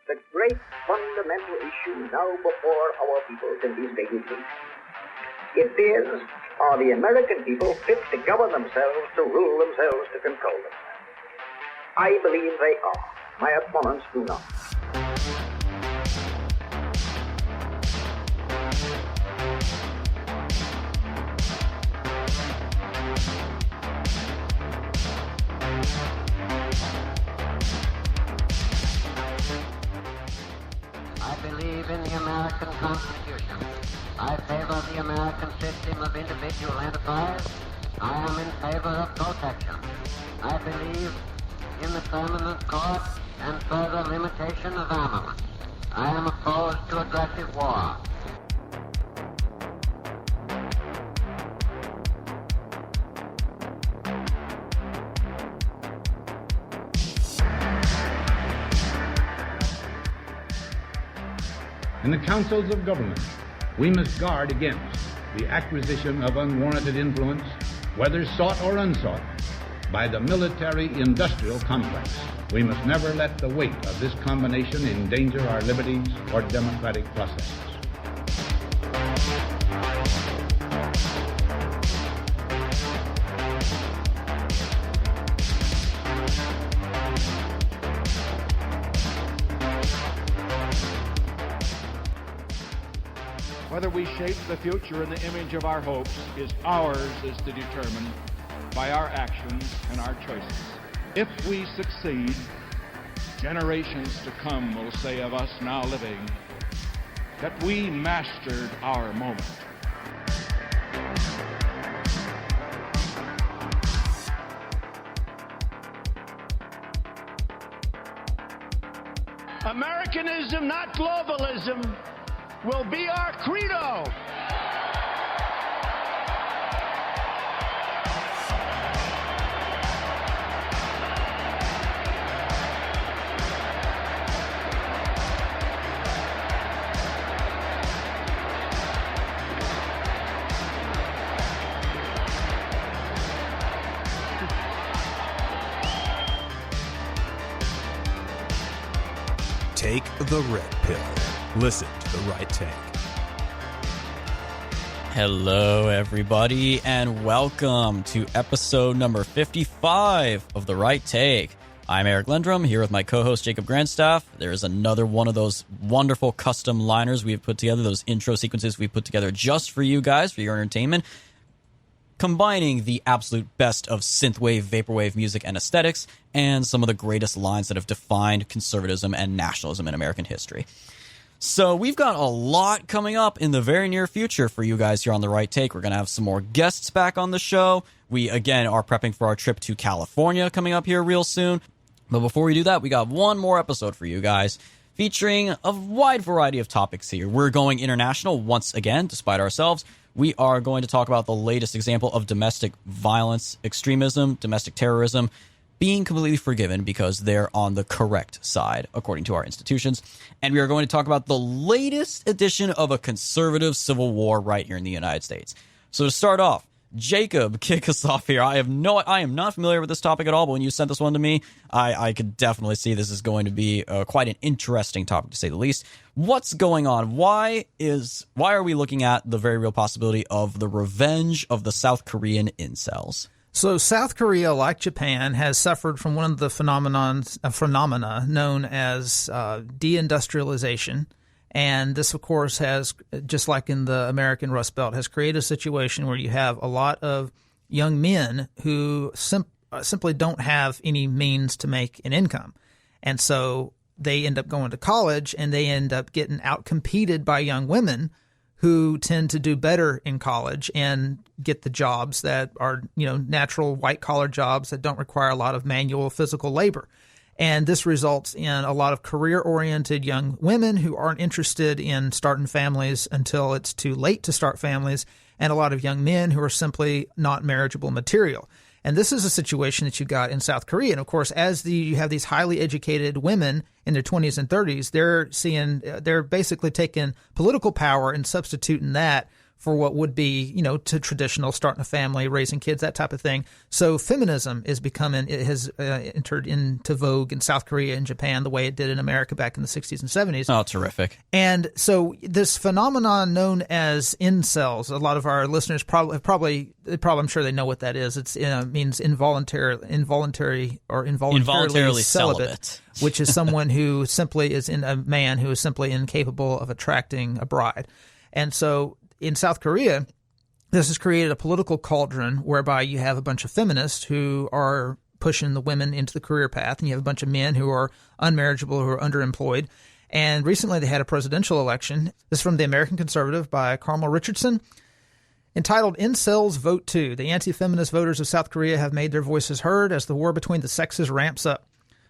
the great fundamental issue now before our peoples in these days is, it is, are the American people fit to govern themselves, to rule themselves, to control themselves? I believe they are. My opponents do not. I believe in the American Constitution. I favor the American system of individual enterprise. I am in favor of protection. I believe in the permanent court and further limitation of armament. I am opposed to aggressive war. In the councils of government, we must guard against the acquisition of unwarranted influence, whether sought or unsought, by the military-industrial complex. We must never let the weight of this combination endanger our liberties or democratic processes. Whether we shape the future in the image of our hopes is ours is to determine by our actions and our choices. If we succeed, generations to come will say of us now living that we mastered our moment. Americanism, not globalism, will be our credo. Take the red pill. Listen to the right take. Hello, everybody, and welcome to episode number 55 of The Right Take. I'm Eric Lendrum, here with my co-host Jacob Grandstaff. There's another one of those wonderful custom liners we've put together, those intro sequences we put together just for you guys, for your entertainment, combining the absolute best of synthwave, vaporwave music and aesthetics, and some of the greatest lines that have defined conservatism and nationalism in American history. So we've got a lot coming up in the very near future for you guys here on The Right Take. We're going to have some more guests back on the show. We, again, are prepping for our trip to California coming up here real soon. But before we do that, we got one more episode for you guys featuring a wide variety of topics here. We're going international once again, despite ourselves. We are going to talk about the latest example of domestic violence, extremism, domestic terrorism, being completely forgiven because they're on the correct side, according to our institutions. And we are going to talk about the latest edition of a conservative civil war right here in the United States. So to start off, Jacob, kick us off here. I am not familiar with this topic at all, but when you sent this one to me, I could definitely see this is going to be quite an interesting topic, to say the least. What's going on? Why are we looking at the very real possibility of the revenge of the South Korean incels? So South Korea, like Japan, has suffered from one of the phenomena known as deindustrialization. And this, of course, has, just like in the American Rust Belt, has created a situation where you have a lot of young men who simply don't have any means to make an income. And so they end up going to college and they end up getting outcompeted by young women who tend to do better in college and get the jobs that are, natural white-collar jobs that don't require a lot of manual physical labor. And this results in a lot of career-oriented young women who aren't interested in starting families until it's too late to start families, and a lot of young men who are simply not marriageable material. And this is a situation that you got in South Korea. And of course, as you have these highly educated women in their 20s and 30s, they're basically taking political power and substituting that for what would be, to traditional starting a family, raising kids, that type of thing. So feminism is it has entered into vogue in South Korea and Japan the way it did in America back in the 60s and 70s. Oh, terrific. And so this phenomenon known as incels, a lot of our listeners probably I'm sure they know what that is. It means involuntarily celibate, which is someone who simply is a man who is simply incapable of attracting a bride. And so in South Korea, this has created a political cauldron whereby you have a bunch of feminists who are pushing the women into the career path, and you have a bunch of men who are unmarriageable, who are underemployed. And recently they had a presidential election. This is from The American Conservative by Carmel Richardson, entitled Incels Vote Too. The anti-feminist voters of South Korea have made their voices heard as the war between the sexes ramps up.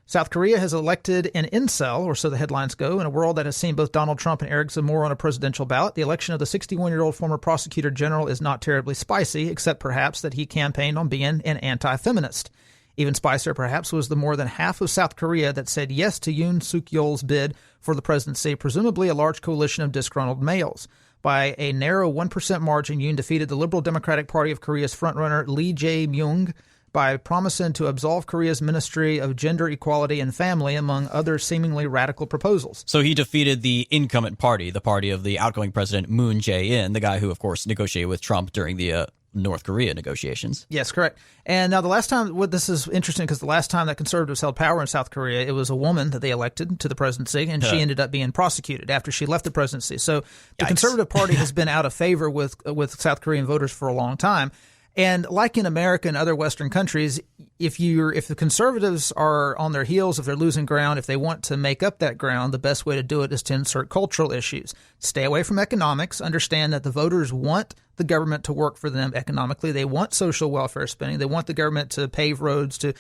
South Korea has elected an incel, or so the headlines go, in a world that has seen both Donald Trump and Eric Zemmour on a presidential ballot. The election of the 61-year-old former prosecutor general is not terribly spicy, except perhaps that he campaigned on being an anti-feminist. Even spicier, perhaps, was the more than half of South Korea that said yes to Yoon Suk-yeol's bid for the presidency, presumably a large coalition of disgruntled males. By a narrow 1% margin, Yoon defeated the Liberal Democratic Party of Korea's frontrunner Lee Jae-myung by promising to absolve Korea's Ministry of Gender Equality and Family, among other seemingly radical proposals. So he defeated the incumbent party, the party of the outgoing president Moon Jae-in, the guy who, of course, negotiated with Trump during the North Korea negotiations. Yes, correct. And now the last time, this is interesting because the last time that conservatives held power in South Korea, it was a woman that they elected to the presidency, and she ended up being prosecuted after she left the presidency. So the Conservative Party has been out of favor with South Korean voters for a long time. And like in America and other Western countries, if the conservatives are on their heels, if they're losing ground, if they want to make up that ground, the best way to do it is to insert cultural issues. Stay away from economics. Understand that the voters want the government to work for them economically. They want social welfare spending. They want the government to pave roads, to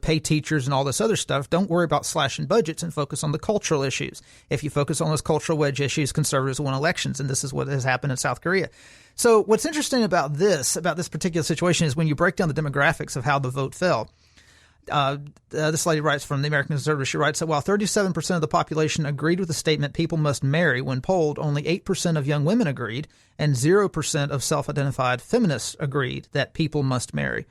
pay teachers and all this other stuff. Don't worry about slashing budgets and focus on the cultural issues. If you focus on those cultural wedge issues, conservatives win elections, and this is what has happened in South Korea. So what's interesting about this particular situation is when you break down the demographics of how the vote fell. This lady writes from the American Conservative. She writes that while 37% of the population agreed with the statement people must marry when polled, only 8% of young women agreed, and 0% of self-identified feminists agreed that people must marry.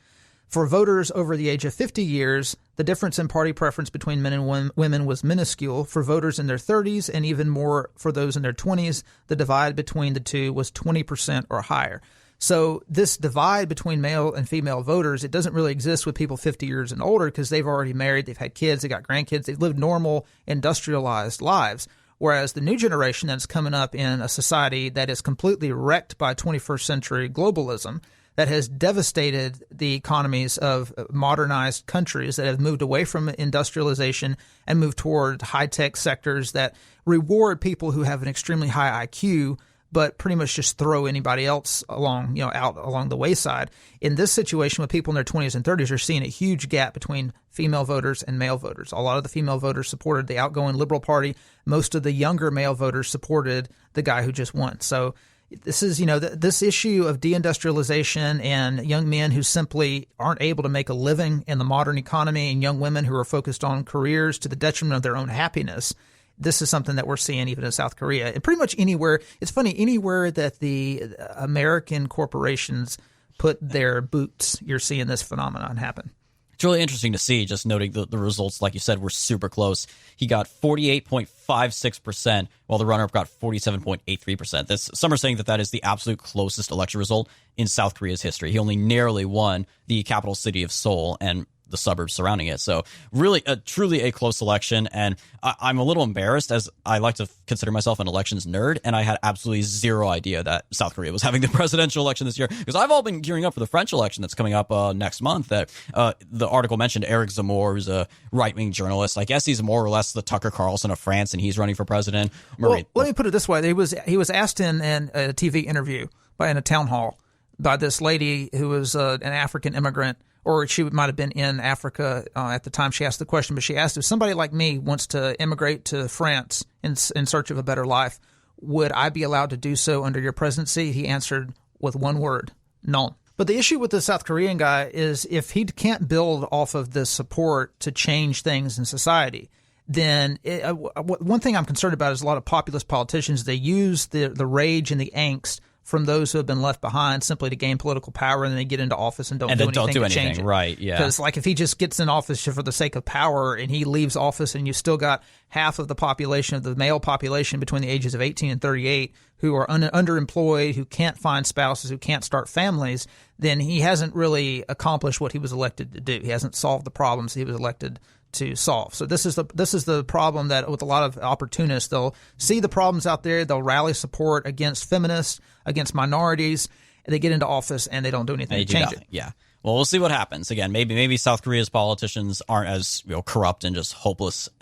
For voters over the age of 50 years, the difference in party preference between men and women was minuscule. For voters in their 30s and even more for those in their 20s, the divide between the two was 20% or higher. So this divide between male and female voters, it doesn't really exist with people 50 years and older because they've already married, they've had kids, they've got grandkids, they've lived normal, industrialized lives. Whereas the new generation that's coming up in a society that is completely wrecked by 21st century globalism, that has devastated the economies of modernized countries that have moved away from industrialization and moved toward high-tech sectors that reward people who have an extremely high IQ, but pretty much just throw anybody else along, out along the wayside. In this situation with people in their 20s and 30s, you're seeing a huge gap between female voters and male voters. A lot of the female voters supported the outgoing Liberal Party. Most of the younger male voters supported the guy who just won. So this is, this issue of deindustrialization and young men who simply aren't able to make a living in the modern economy and young women who are focused on careers to the detriment of their own happiness. This is something that we're seeing even in South Korea. And pretty much anywhere, it's funny, anywhere that the American corporations put their boots, you're seeing this phenomenon happen. It's really interesting to see, just noting the results, like you said, were super close. He got 48.56%, while the runner-up got 47.83%. Some are saying that is the absolute closest election result in South Korea's history. He only narrowly won the capital city of Seoul and the suburbs surrounding it. So really, truly a close election. And I'm a little embarrassed, as I like to consider myself an elections nerd, and I had absolutely zero idea that South Korea was having the presidential election this year, because I've all been gearing up for the French election that's coming up next month. That the article mentioned Eric Zemmour, who's a right-wing journalist. I guess he's more or less the Tucker Carlson of France, and he's running for president. Well, let me put it this way. He was asked in a TV interview in a town hall by this lady who was an African immigrant, or she might have been in Africa at the time she asked the question, but she asked, if somebody like me wants to immigrate to France in search of a better life, would I be allowed to do so under your presidency? He answered with one word, no. But the issue with the South Korean guy is if he can't build off of this support to change things in society, then one thing I'm concerned about is a lot of populist politicians, they use the rage and the angst from those who have been left behind simply to gain political power, and then they get into office and don't do anything to change it. Right, yeah. Because like if he just gets in office for the sake of power and he leaves office and you've still got half of the population, of the male population between the ages of 18 and 38 who are underemployed, who can't find spouses, who can't start families, then he hasn't really accomplished what he was elected to do. He hasn't solved the problems he was elected to solve. So this is the problem that with a lot of opportunists, they'll see the problems out there, they'll rally support against feminists, against minorities, and they get into office and they don't do anything to change it. Yeah. Well, we'll see what happens. Again, maybe South Korea's politicians aren't as corrupt and just hopelessly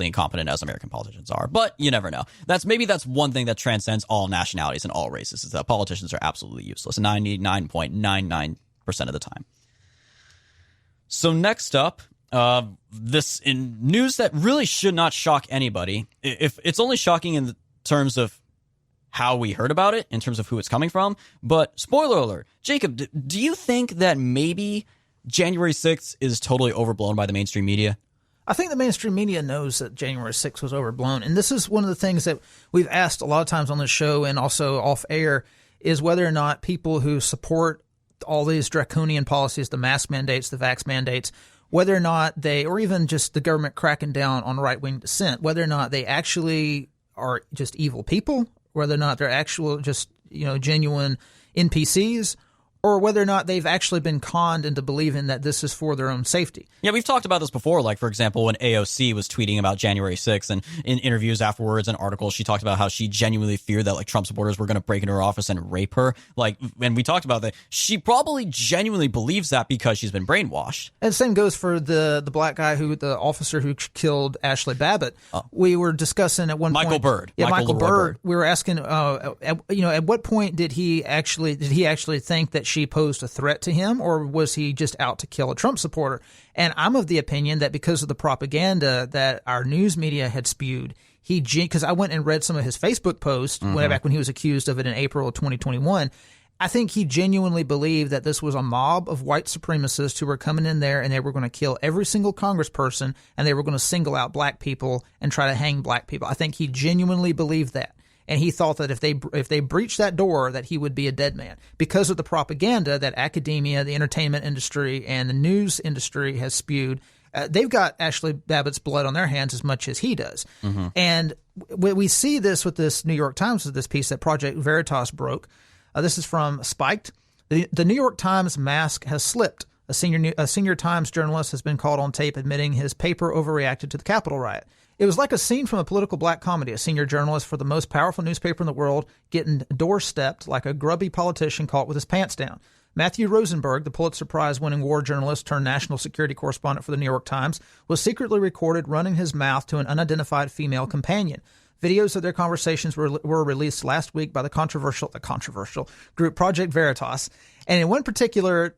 incompetent as American politicians are. But you never know. That's one thing that transcends all nationalities and all races, is that politicians are absolutely useless 99.99% of the time. So next up, this in news that really should not shock anybody. If it's only shocking in terms of how we heard about it, in terms of who it's coming from. But spoiler alert, Jacob, do you think that maybe January 6th is totally overblown by the mainstream media? I think the mainstream media knows that January 6th was overblown. And this is one of the things that we've asked a lot of times on this show and also off air, is whether or not people who support all these draconian policies, the mask mandates, the vax mandates, whether or not they, or even just the government cracking down on right-wing dissent, whether or not they actually are just evil people, whether or not they're actual just, genuine NPCs, or whether or not they've actually been conned into believing that this is for their own safety. Yeah, we've talked about this before. Like, for example, when AOC was tweeting about January 6th, and in interviews afterwards and articles, she talked about how she genuinely feared that, Trump supporters were going to break into her office and rape her. When we talked about that, she probably genuinely believes that because she's been brainwashed. And the same goes for the black guy the officer who killed Ashley Babbitt. We were discussing at one point. Michael Byrd. Yeah, Michael Byrd. We were asking, at what point did he actually think that she posed a threat to him, or was he just out to kill a Trump supporter? And I'm of the opinion that because of the propaganda that our news media had spewed, because I went and read some of his Facebook posts way back when he was accused of it in April of 2021. I think he genuinely believed that this was a mob of white supremacists who were coming in there and they were going to kill every single congressperson and they were going to single out black people and try to hang black people. I think he genuinely believed that. And he thought that if they breached that door, that he would be a dead man because of the propaganda that academia, the entertainment industry, and the news industry has spewed. They've got Ashley Babbitt's blood on their hands as much as he does. Mm-hmm. And we see this with this New York Times, with this piece that Project Veritas broke. This is from Spiked. The New York Times mask has slipped. A senior Times journalist has been caught on tape admitting his paper overreacted to the Capitol riot. It was like a scene from a political black comedy, a senior journalist for the most powerful newspaper in the world getting doorstepped like a grubby politician caught with his pants down. Matthew Rosenberg, the Pulitzer Prize-winning war journalist turned national security correspondent for the New York Times, was secretly recorded running his mouth to an unidentified female companion. Videos of their conversations were released last week by the controversial group Project Veritas. And in one particular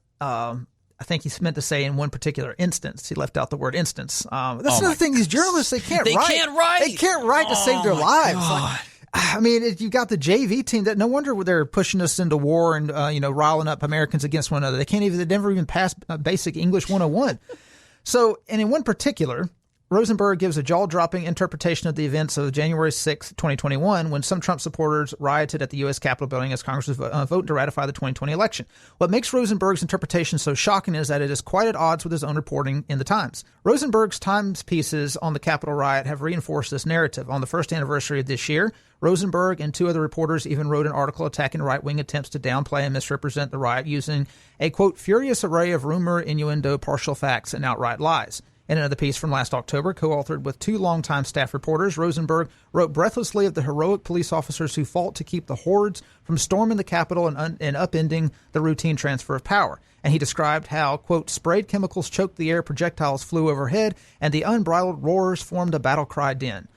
I think he meant to say in one particular instance. He left out the word instance. That's another thing. These journalists, they can't write. They can't write to save their lives. You got the JV team that no wonder they're pushing us into war and, riling up Americans against one another. They never even pass basic English 101. So, and in one particular, Rosenberg gives a jaw-dropping interpretation of the events of January 6, 2021, when some Trump supporters rioted at the U.S. Capitol building as Congress was voting to ratify the 2020 election. What makes Rosenberg's interpretation so shocking is that it is quite at odds with his own reporting in the Times. Rosenberg's Times pieces on the Capitol riot have reinforced this narrative. On the first anniversary of this year, Rosenberg and two other reporters even wrote an article attacking right-wing attempts to downplay and misrepresent the riot using a, quote, furious array of rumor, innuendo, partial facts, and outright lies. In another piece from last October, co-authored with two longtime staff reporters, Rosenberg wrote breathlessly of the heroic police officers who fought to keep the hordes from storming the Capitol and upending the routine transfer of power. And he described how, quote, sprayed chemicals choked the air, projectiles flew overhead, and the unbridled roars formed a battle cry din.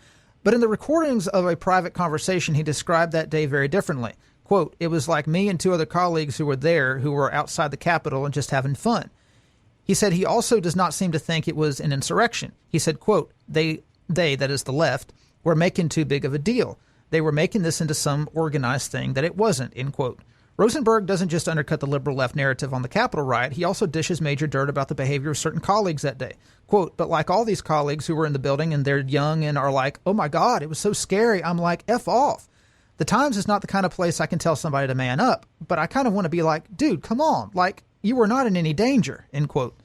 But in the recordings of a private conversation, he described that day very differently. Quote, it was like me and two other colleagues who were there who were outside the Capitol and just having fun. He said he also does not seem to think it was an insurrection. He said, quote, they, that is the left, were making too big of a deal. They were making this into some organized thing that it wasn't, end quote. Rosenberg doesn't just undercut the liberal left narrative on the Capitol riot, he also dishes major dirt about the behavior of certain colleagues that day. Quote, but like all these colleagues who were in the building and they're young and are like, oh my God, it was so scary, I'm like, F off. The Times is not the kind of place I can tell somebody to man up, but I kind of want to be like, dude, come on, like, you were not in any danger, end quote.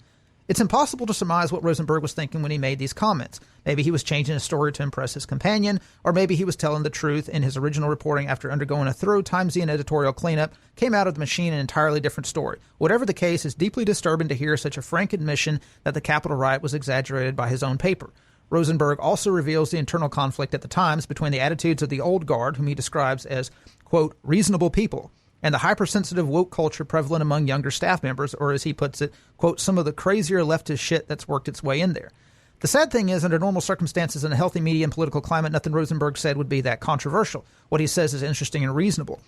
It's impossible to surmise what Rosenberg was thinking when he made these comments. Maybe he was changing his story to impress his companion, or maybe he was telling the truth in his original reporting after undergoing a thorough Timesian editorial cleanup, came out of the machine an entirely different story. Whatever the case, it's deeply disturbing to hear such a frank admission that the Capitol riot was exaggerated by his own paper. Rosenberg also reveals the internal conflict at the Times between the attitudes of the old guard, whom he describes as, quote, reasonable people, and the hypersensitive woke culture prevalent among younger staff members, or as he puts it, quote, some of the crazier leftist shit that's worked its way in there. The sad thing is, under normal circumstances in a healthy media and political climate, nothing Rosenberg said would be that controversial. What he says is interesting and reasonable.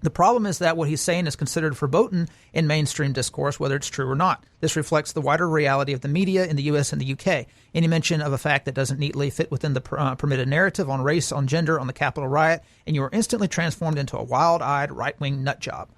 The problem is that what he's saying is considered verboten in mainstream discourse, whether it's true or not. This reflects the wider reality of the media in the U.S. and the U.K. Any mention of a fact that doesn't neatly fit within the permitted narrative on race, on gender, on the Capitol riot, and you are instantly transformed into a wild-eyed right-wing nutjob.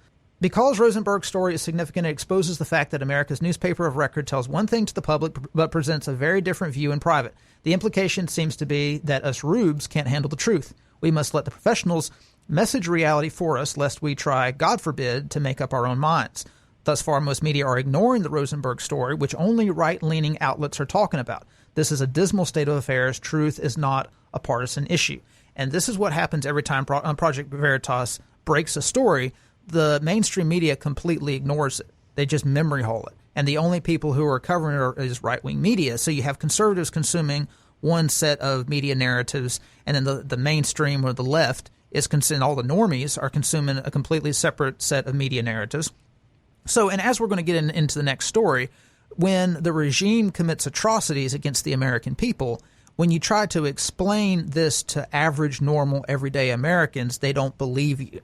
Because Rosenberg's story is significant, it exposes the fact that America's newspaper of record tells one thing to the public but presents a very different view in private. The implication seems to be that us rubes can't handle the truth. We must let the professionals message reality for us, lest we try, God forbid, to make up our own minds. Thus far, most media are ignoring the Rosenberg story, which only right-leaning outlets are talking about. This is a dismal state of affairs. Truth is not a partisan issue. And this is what happens every time Project Veritas breaks a story. The mainstream media completely ignores it. They just memory hole it. And the only people who are covering it is right-wing media. So you have conservatives consuming one set of media narratives, and then the mainstream or the left is consuming, all the normies are consuming a completely separate set of media narratives. So, and as we're going to get into the next story, when the regime commits atrocities against the American people, when you try to explain this to average, normal, everyday Americans, they don't believe you.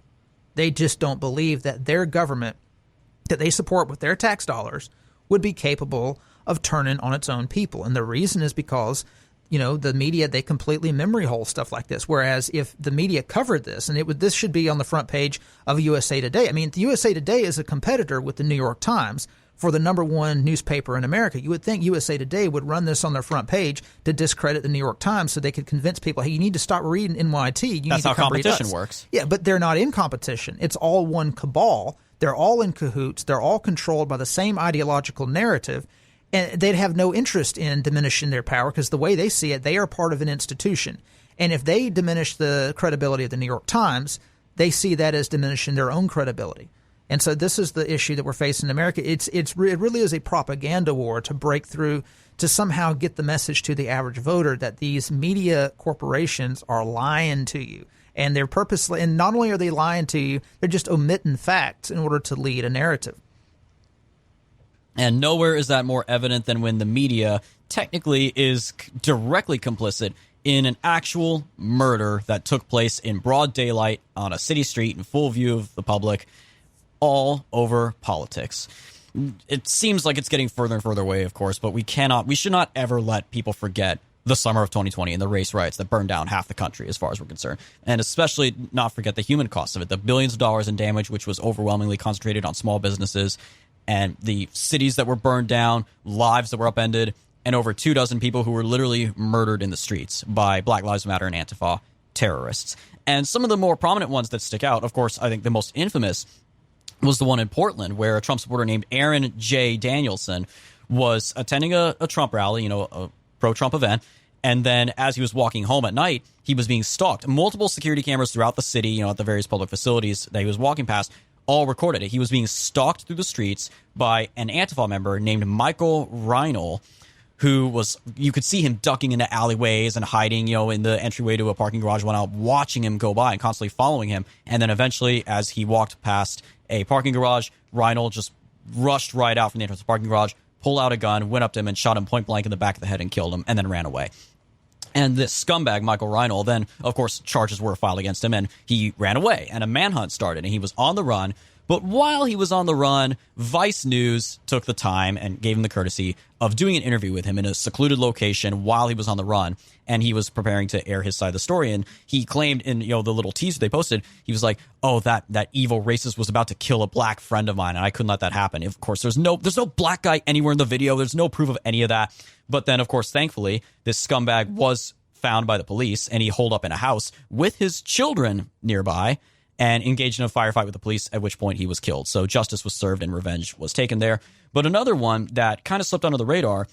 They just don't believe that their government, that they support with their tax dollars, would be capable of turning on its own people. And the reason is because, you know, the media, they completely memory hole stuff like this. Whereas if the media covered this, and this should be on the front page of USA Today. I mean, the USA Today is a competitor with the New York Times for the number one newspaper in America. You would think USA Today would run this on their front page to discredit the New York Times so they could convince people, hey, you need to stop reading NYT. That's how competition works. Yeah, but they're not in competition. It's all one cabal. They're all in cahoots. They're all controlled by the same ideological narrative. And they'd have no interest in diminishing their power because the way they see it, they are part of an institution. And if they diminish the credibility of the New York Times, they see that as diminishing their own credibility. And so this is the issue that we're facing in America. It really is a propaganda war to break through, to somehow get the message to the average voter that these media corporations are lying to you. And they're purposely, and not only are they lying to you, they're just omitting facts in order to lead a narrative. And nowhere is that more evident than when the media technically is directly complicit in an actual murder that took place in broad daylight on a city street in full view of the public, all over politics. It seems like it's getting further and further away, of course, but we should not ever let people forget the summer of 2020 and the race riots that burned down half the country as far as we're concerned. And especially not forget the human cost of it, the billions of dollars in damage, which was overwhelmingly concentrated on small businesses, and the cities that were burned down, lives that were upended, and over 24 people who were literally murdered in the streets by Black Lives Matter and Antifa terrorists. And some of the more prominent ones that stick out, of course, I think the most infamous was the one in Portland, where a Trump supporter named Aaron J. Danielson was attending a Trump rally, a pro-Trump event, and then as he was walking home at night, he was being stalked. Multiple security cameras throughout the city, at the various public facilities that he was walking past, all recorded it. He was being stalked through the streets by an Antifa member named Michael Reinl, who was, you could see him ducking into alleyways and hiding, in the entryway to a parking garage, watching him go by and constantly following him. And then eventually, as he walked past a parking garage, Reinl just rushed right out from the entrance of the parking garage, pulled out a gun, went up to him and shot him point blank in the back of the head and killed him, and then ran away. And this scumbag, Michael Reinl, then, of course, charges were filed against him, and he ran away, and a manhunt started, and he was on the run. But while he was on the run, Vice News took the time and gave him the courtesy of doing an interview with him in a secluded location while he was on the run, and he was preparing to air his side of the story. And he claimed in the little teaser they posted, he was like, "Oh, that evil racist was about to kill a black friend of mine, and I couldn't let that happen." Of course, there's no black guy anywhere in the video. There's no proof of any of that. But then, of course, thankfully, this scumbag was found by the police, and he holed up in a house with his children nearby and engaged in a firefight with the police, at which point he was killed. So justice was served and revenge was taken there. But another one that kind of slipped under the radar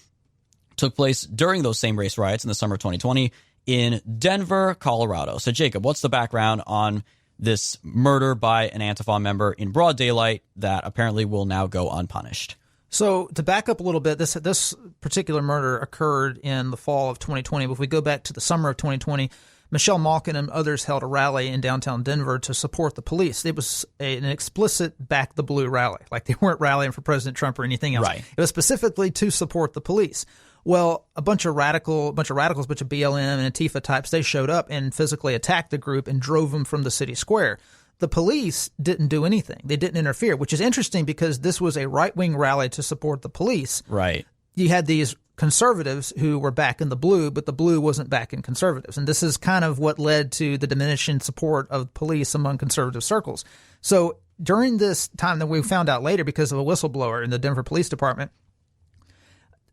took place during those same race riots in the summer of 2020 in Denver, Colorado. So, Jacob, what's the background on this murder by an Antifa member in broad daylight that apparently will now go unpunished? So to back up a little bit, this particular murder occurred in the fall of 2020. But if we go back to the summer of 2020, Michelle Malkin and others held a rally in downtown Denver to support the police. It was an explicit back the blue rally. Like, they weren't rallying for President Trump or anything else. Right. It was specifically to support the police. Well, a bunch of BLM and Antifa types, they showed up and physically attacked the group and drove them from the city square. The police didn't do anything. They didn't interfere, which is interesting because this was a right-wing rally to support the police. Right. You had these conservatives who were back in the blue, but the blue wasn't back in conservatives. And this is kind of what led to the diminishing support of police among conservative circles. So during this time that we found out later because of a whistleblower in the Denver Police Department,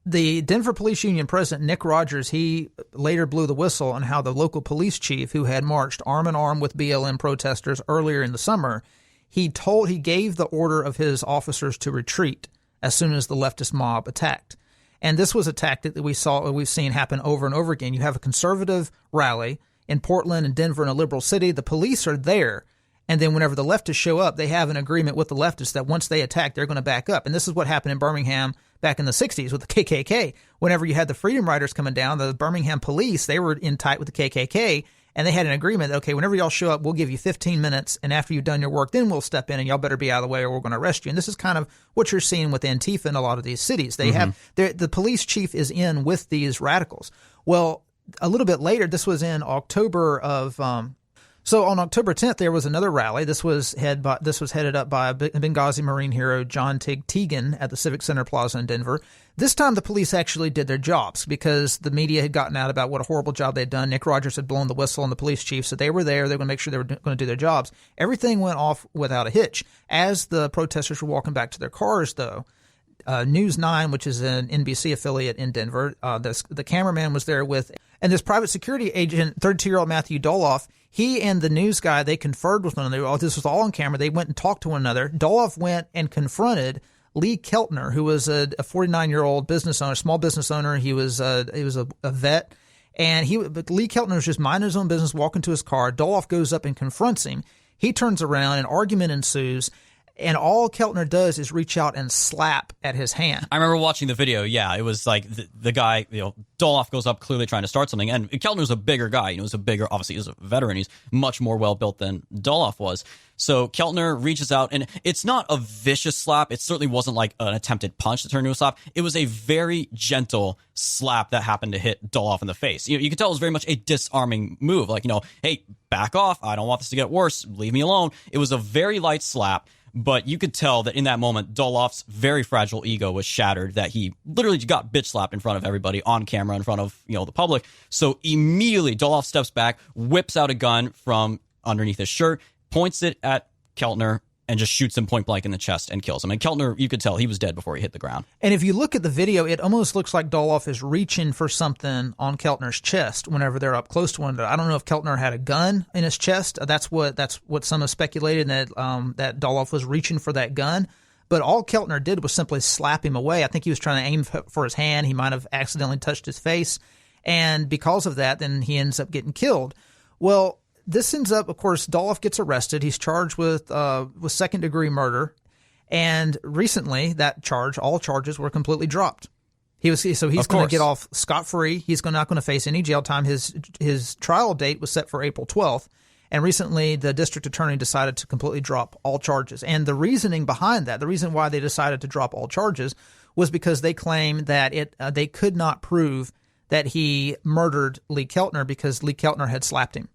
the Denver Police Union president, Nick Rogers, he later blew the whistle on how the local police chief, who had marched arm in arm with BLM protesters earlier in the summer, he gave the order of his officers to retreat as soon as the leftist mob attacked. And this was a tactic that we've seen happen over and over again. You have a conservative rally in Portland and Denver in a liberal city. The police are there. And then whenever the leftists show up, they have an agreement with the leftists that once they attack, they're going to back up. And this is what happened in Birmingham back in the 60s with the KKK. Whenever you had the Freedom Riders coming down, the Birmingham police, they were in tight with the KKK. And they had an agreement that, okay, whenever y'all show up, we'll give you 15 minutes. And after you've done your work, then we'll step in and y'all better be out of the way or we're going to arrest you. And this is kind of what you're seeing with Antifa in a lot of these cities. They have the police chief is in with these radicals. Well, a little bit later, this was in October of So on October 10th, there was another rally. This was headed up by Benghazi Marine hero John Teagan at the Civic Center Plaza in Denver. This time, the police actually did their jobs because the media had gotten out about what a horrible job they'd done. Nick Rogers had blown the whistle on the police chief, so they were there. They were going to make sure they were going to do their jobs. Everything went off without a hitch. As the protesters were walking back to their cars, though, News 9, which is an NBC affiliate in Denver, the cameraman was there with, and this private security agent, 32-year-old Matthew Doloff, he and the news guy, they conferred with one another. This was all on camera. They went and talked to one another. Doloff went and confronted Lee Keltner, who was a 49-year-old business owner, small business owner. He was a vet, and Lee Keltner was just minding his own business, walking to his car. Doloff goes up and confronts him. He turns around, an argument ensues. And all Keltner does is reach out and slap at his hand. I remember watching the video. Yeah, it was like the guy, Doloff goes up clearly trying to start something. And Keltner's a bigger guy. Obviously he's a veteran. He's much more well-built than Doloff was. So Keltner reaches out, and it's not a vicious slap. It certainly wasn't like an attempted punch that turned into a slap. It was a very gentle slap that happened to hit Doloff in the face. You could tell it was very much a disarming move. Like, hey, back off. I don't want this to get worse. Leave me alone. It was a very light slap. But you could tell that in that moment, Doloff's very fragile ego was shattered, that he literally got bitch slapped in front of everybody on camera, in front of, the public. So immediately Doloff steps back, whips out a gun from underneath his shirt, points it at Keltner, and just shoots him point blank in the chest and kills him. And Keltner, you could tell he was dead before he hit the ground. And if you look at the video, it almost looks like Doloff is reaching for something on Keltner's chest whenever they're up close to one another. I don't know if Keltner had a gun in his chest. That's what some have speculated, that Doloff was reaching for that gun. But all Keltner did was simply slap him away. I think he was trying to aim for his hand. He might have accidentally touched his face. And because of that, then he ends up getting killed. Well, this ends up, of course, Doloff gets arrested. He's charged with second-degree murder, and recently all charges were completely dropped. He's going to get off scot-free. He's not going to face any jail time. His trial date was set for April 12th, and recently the district attorney decided to completely drop all charges. And the reasoning behind that, the reason why they decided to drop all charges, was because they claim that they could not prove that he murdered Lee Keltner because Lee Keltner had slapped him.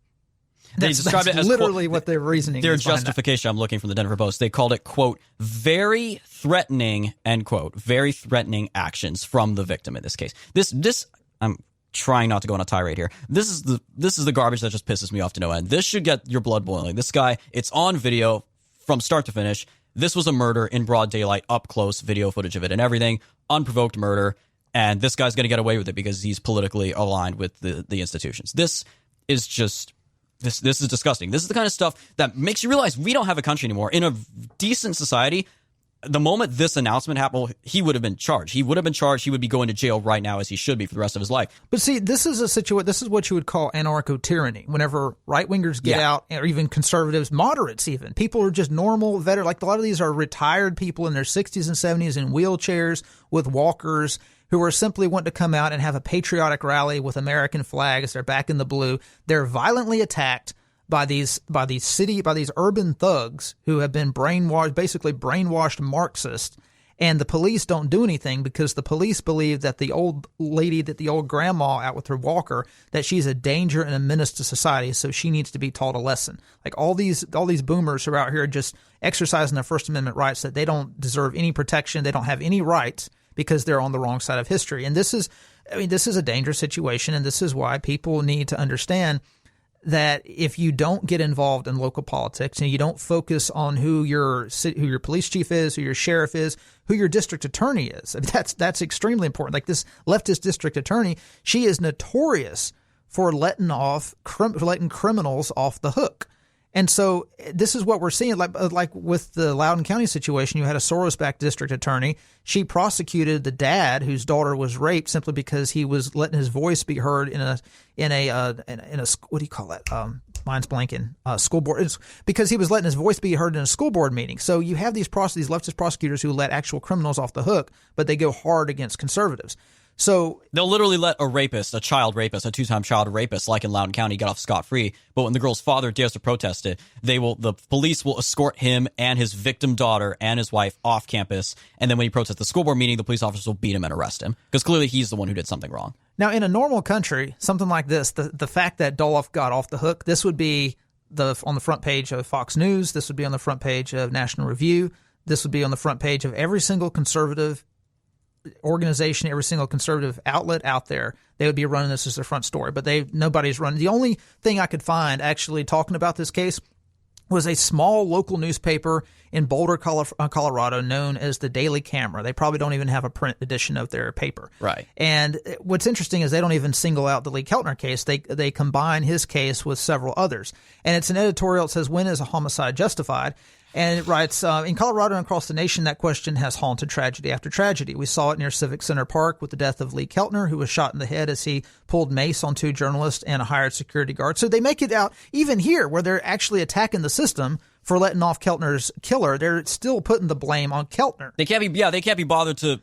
That's it as literally what their reasoning is. Their justification, I'm looking from the Denver Post, they called it, quote, very threatening, end quote, very threatening actions from the victim in this case. This I'm trying not to go on a tirade here. This is the garbage that just pisses me off to no end. This should get your blood boiling. This guy, it's on video from start to finish. This was a murder in broad daylight, up close, video footage of it and everything. Unprovoked murder. And this guy's going to get away with it because he's politically aligned with the institutions. This is just... This is disgusting. This is the kind of stuff that makes you realize we don't have a country anymore. In a decent society, the moment this announcement happened, he would have been charged. He would have been charged. He would be going to jail right now, as he should be for the rest of his life. But see, this is this is what you would call anarcho-tyranny. Whenever right-wingers get out, or even conservatives, moderates even, people are just normal, veteran. Like a lot of these are retired people in their 60s and 70s in wheelchairs with walkers, who are simply wanting to come out and have a patriotic rally with American flags. They're back in the blue. They're violently attacked by these urban thugs who have been brainwashed Marxists, and the police don't do anything because the police believe that the old lady, that the old grandma out with her walker, that she's a danger and a menace to society, so she needs to be taught a lesson. Like all these boomers who are out here just exercising their First Amendment rights, that they don't deserve any protection, they don't have any rights, because they're on the wrong side of history. And this is a dangerous situation, and this is why people need to understand that if you don't get involved in local politics and you don't focus on who your police chief is, who your sheriff is, who your district attorney is, I mean, that's extremely important. Like this leftist district attorney, she is notorious for letting criminals off the hook. And so this is what we're seeing, like with the Loudoun County situation. You had a Soros-backed district attorney. She prosecuted the dad whose daughter was raped simply because he was letting his voice be heard in a what do you call that? Mine's blanking. School board. It's because he was letting his voice be heard in a school board meeting. So you have these leftist prosecutors who let actual criminals off the hook, but they go hard against conservatives. So they'll literally let a child rapist, a 2-time child rapist, like in Loudoun County, get off scot-free. But when the girl's father dares to protest it, the police will escort him and his victim daughter and his wife off campus. And then when he protests the school board meeting, the police officers will beat him and arrest him because clearly he's the one who did something wrong. Now, in a normal country, something like this, the fact that Doloff got off the hook, this would be on the front page of Fox News. This would be on the front page of National Review. This would be on the front page of every single conservative organization, every single conservative outlet out there. They would be running this as their front story, but nobody's running. The only thing I could find actually talking about this case was a small local newspaper in Boulder, Colorado, known as the Daily Camera. They probably don't even have a print edition of their paper. Right. And what's interesting is they don't even single out the Lee Keltner case. They combine his case with several others. And it's an editorial that says, "When is a homicide justified?" And it writes, in Colorado and across the nation, that question has haunted tragedy after tragedy. We saw it near Civic Center Park with the death of Lee Keltner, who was shot in the head as he pulled mace on 2 journalists and a hired security guard. So they make it out, even here, where they're actually attacking the system for letting off Keltner's killer, they're still putting the blame on Keltner. They can't be bothered to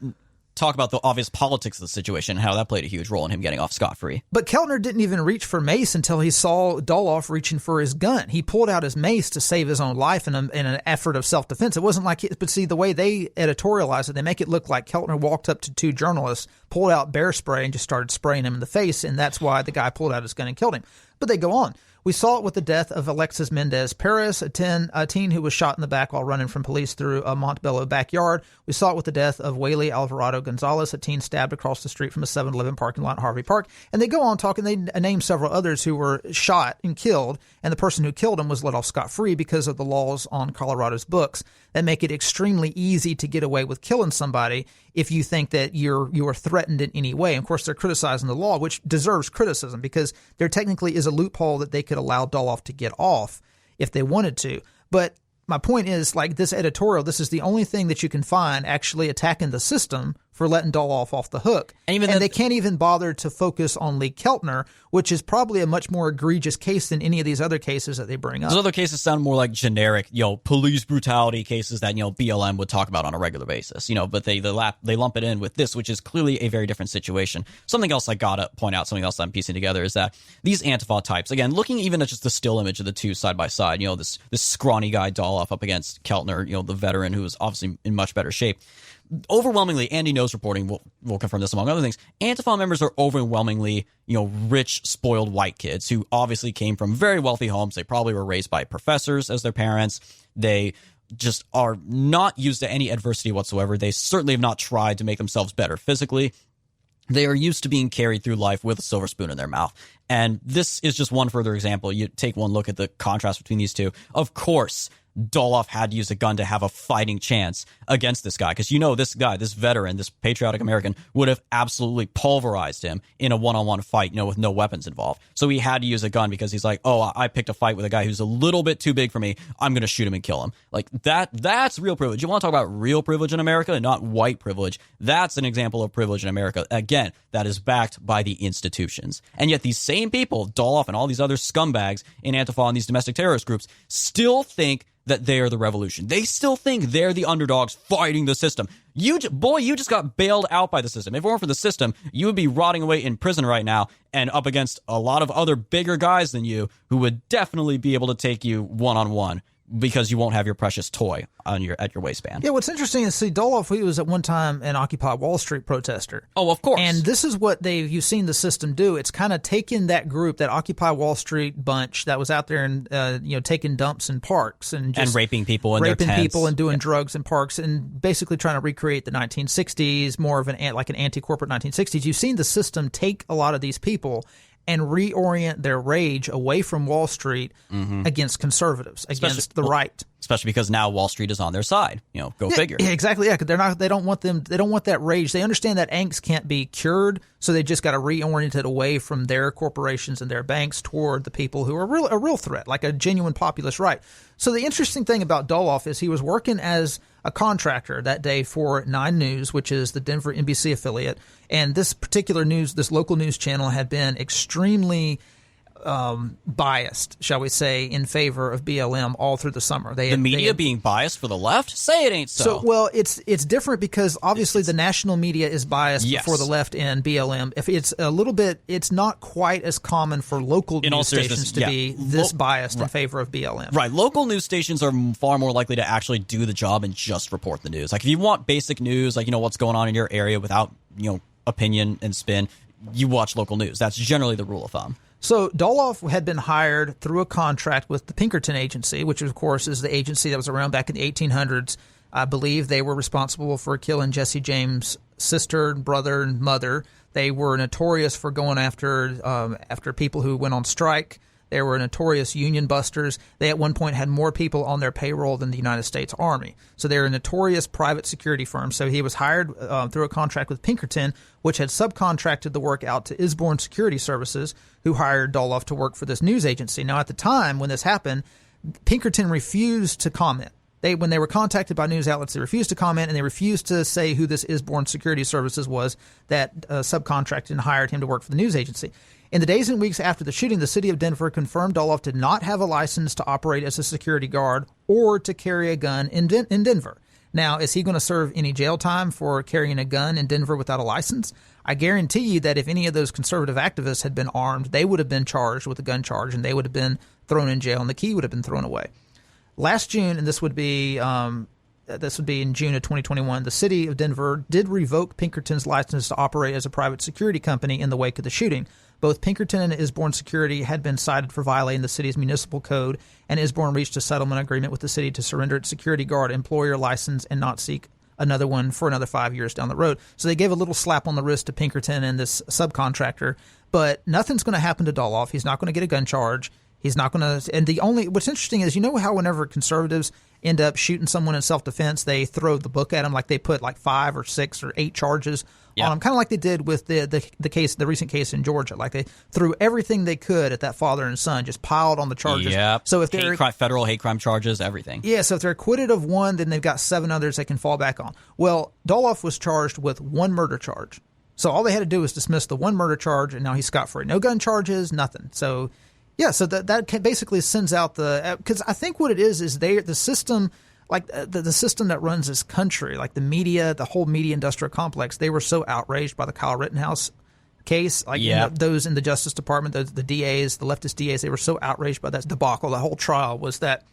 talk about the obvious politics of the situation and how that played a huge role in him getting off scot-free. But Keltner didn't even reach for mace until he saw Doloff reaching for his gun. He pulled out his mace to save his own life in an effort of self-defense. It wasn't like, but see, the way they editorialize it, they make it look like Keltner walked up to 2 journalists, pulled out bear spray, and just started spraying him in the face, and that's why the guy pulled out his gun and killed him. But they go on. We saw it with the death of Alexis Mendez Perez, a teen who was shot in the back while running from police through a Montebello backyard. We saw it with the death of Whaley Alvarado Gonzalez, a teen stabbed across the street from a 7-Eleven parking lot in Harvey Park. And they go on talking. They name several others who were shot and killed, and the person who killed him was let off scot-free because of the laws on Colorado's books that make it extremely easy to get away with killing somebody if you think that you are threatened in any way. And of course, they're criticizing the law, which deserves criticism because there technically is a loophole that they could allow Doloff to get off if they wanted to. But my point is, like this editorial, this is the only thing that you can find actually attacking the system for letting Doloff off the hook. And they can't even bother to focus on Lee Keltner, which is probably a much more egregious case than any of these other cases that they bring up. Those other cases sound more like generic, police brutality cases that, BLM would talk about on a regular basis, but they lump it in with this, which is clearly a very different situation. Something else I gotta point out, something else I'm piecing together is that these Antifa types, again, looking even at just the still image of the two side by side, this scrawny guy Doloff up against Keltner, the veteran who is obviously in much better shape. Overwhelmingly, Andy Knows reporting will confirm this among other things. Antifa members are overwhelmingly, rich, spoiled white kids who obviously came from very wealthy homes. They probably were raised by professors as their parents. They just are not used to any adversity whatsoever. They certainly have not tried to make themselves better physically. They are used to being carried through life with a silver spoon in their mouth. And this is just one further example. You take one look at the contrast between these two. Of course, Doloff had to use a gun to have a fighting chance against this guy. Because this guy, this veteran, this patriotic American would have absolutely pulverized him in a one-on-one fight, with no weapons involved. So he had to use a gun because he's like, oh, I picked a fight with a guy who's a little bit too big for me. I'm going to shoot him and kill him. Like that's real privilege. You want to talk about real privilege in America and not white privilege? That's an example of privilege in America. Again, that is backed by the institutions. And yet these same people, Doloff and all these other scumbags in Antifa and these domestic terrorist groups, still think that they are the revolution. They still think they're the underdogs fighting the system. You just got bailed out by the system. If it weren't for the system, you would be rotting away in prison right now and up against a lot of other bigger guys than you who would definitely be able to take you one-on-one because you won't have your precious toy at your waistband. Yeah, what's interesting is, Doloff, he was at one time an Occupy Wall Street protester. Oh, of course. And this is what you've seen the system do. It's kind of taken that group, that Occupy Wall Street bunch that was out there and taking dumps in parks and raping people in their tents. Raping people and doing drugs in parks and basically trying to recreate the 1960s, more of an anti-corporate 1960s. You've seen the system take a lot of these people and reorient their rage away from Wall Street against conservatives, against the right. Especially because now Wall Street is on their side. Go figure. Yeah, exactly. Yeah, because they don't want that rage. They understand that angst can't be cured, so they just got to reorient it away from their corporations and their banks toward the people who are a real threat, like a genuine populist right. So the interesting thing about Doloff is he was working as a contractor that day for 9 News, which is the Denver NBC affiliate. And this local news channel had been extremely biased, shall we say, in favor of BLM all through the summer. The media being biased for the left? Say it ain't so. Well, it's different because obviously the national media is biased for the left in BLM. If it's a little bit, it's not quite as common for local news stations to be this biased in favor of BLM. Right. Local news stations are far more likely to actually do the job and just report the news. Like if you want basic news, like what's going on in your area without opinion and spin, you watch local news. That's generally the rule of thumb. So Doloff had been hired through a contract with the Pinkerton Agency, which of course is the agency that was around back in the 1800s. I believe they were responsible for killing Jesse James' sister, brother, and mother. They were notorious for going after people who went on strike. They were notorious union busters. They at one point had more people on their payroll than the United States Army. So they're a notorious private security firm. So he was hired through a contract with Pinkerton, which had subcontracted the work out to Isborne Security Services, who hired Doloff to work for this news agency. Now, at the time when this happened, Pinkerton refused to comment. When they were contacted by news outlets, they refused to comment, and they refused to say who this Isborne Security Services was that subcontracted and hired him to work for the news agency. In the days and weeks after the shooting, the city of Denver confirmed Doloff did not have a license to operate as a security guard or to carry a gun in Denver. Now, is he going to serve any jail time for carrying a gun in Denver without a license? I guarantee you that if any of those conservative activists had been armed, they would have been charged with a gun charge, and they would have been thrown in jail, and the key would have been thrown away. Last June, and this would be in June of 2021, the city of Denver did revoke Pinkerton's license to operate as a private security company in the wake of the shooting. Both Pinkerton and Isborne Security had been cited for violating the city's municipal code, and Isborne reached a settlement agreement with the city to surrender its security guard employer license and not seek another one for another 5 years down the road. So they gave a little slap on the wrist to Pinkerton and this subcontractor, but nothing's going to happen to Doloff. He's not going to get a gun charge. He's not going to. And what's interesting is, how whenever conservatives end up shooting someone in self-defense, they throw the book at them, like they put like 5 or 6 or 8 charges on them, kind of like they did with the recent case in Georgia. Like they threw everything they could at that father and son, just piled on the charges. Yep. So if they're federal hate crime charges, everything. Yeah. So if they're acquitted of one, then they've got 7 others they can fall back on. Well, Doloff was charged with 1 murder charge. So all they had to do was dismiss the 1 murder charge, and now he's scot-free. No gun charges, nothing. So. Yeah, so that basically sends out because I think what it is the system, like the system that runs this country, like the media, the whole media industrial complex, they were so outraged by the Kyle Rittenhouse case, like those in the Justice Department, the DAs, the leftist DAs, they were so outraged by that debacle. The whole trial was that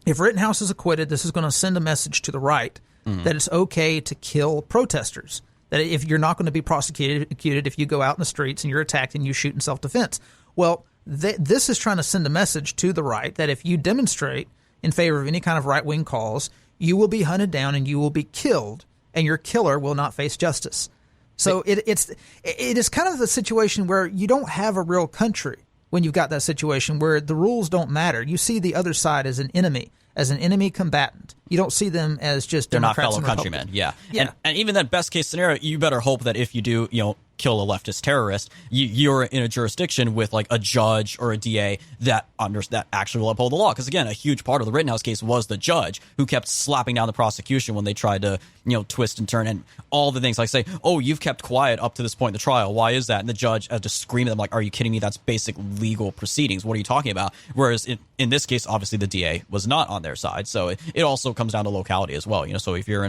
if Rittenhouse is acquitted, this is going to send a message to the right that it's okay to kill protesters. That if you're not going to be prosecuted if you go out in the streets and you're attacked and you shoot in self-defense. Well, this is trying to send a message to the right that if you demonstrate in favor of any kind of right-wing cause, you will be hunted down and you will be killed, and your killer will not face justice. So it is kind of the situation where you don't have a real country when you've got that situation where the rules don't matter. You see the other side as an enemy, as an enemy combatant. You don't see them as just they're not Democrats fellow and countrymen. Republicans. Yeah. And even that best case scenario, you better hope that if you do, kill a leftist terrorist, you're in a jurisdiction with like a judge or a DA that actually will uphold the law. Because again, a huge part of the Rittenhouse case was the judge who kept slapping down the prosecution when they tried to, twist and turn and all the things like say, oh, you've kept quiet up to this point in the trial. Why is that? And the judge had to scream at them like, are you kidding me? That's basic legal proceedings. What are you talking about? Whereas in this case, obviously the DA was not on their side. So it also comes down to locality as well. So if you're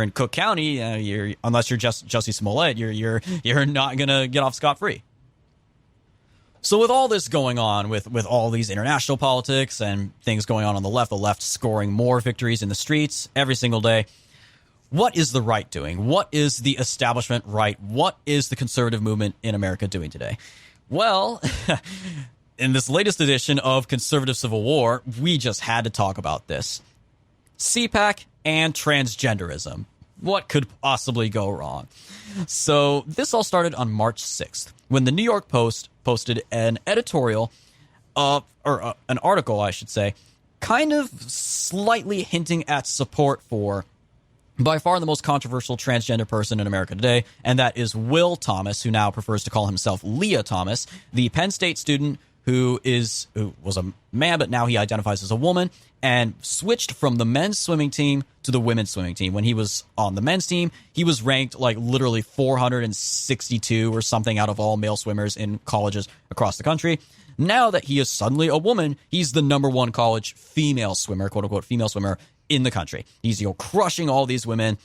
in Cook County, unless you're just Jussie Smollett, you're not gonna get off scot-free. So with all this going on, with all these international politics and things going on the left scoring more victories in the streets every single day, what is the right doing? What is the establishment right? What is the conservative movement in America doing today? Well, in this latest edition of Conservative Civil War, we just had to talk about this. CPAC and transgenderism. What could possibly go wrong? So this all started on March 6th when the New York Post posted an editorial, an article, I should say, kind of slightly hinting at support for by far the most controversial transgender person in America today, and that is Will Thomas, who now prefers to call himself Leah Thomas, the Penn State student who was a man, but now he identifies as a woman, and switched from the men's swimming team to the women's swimming team. When he was on the men's team, he was ranked like literally 462 or something out of all male swimmers in colleges across the country. Now that he is suddenly a woman, he's the number one college female swimmer, quote unquote female swimmer, in the country. He's crushing all these women,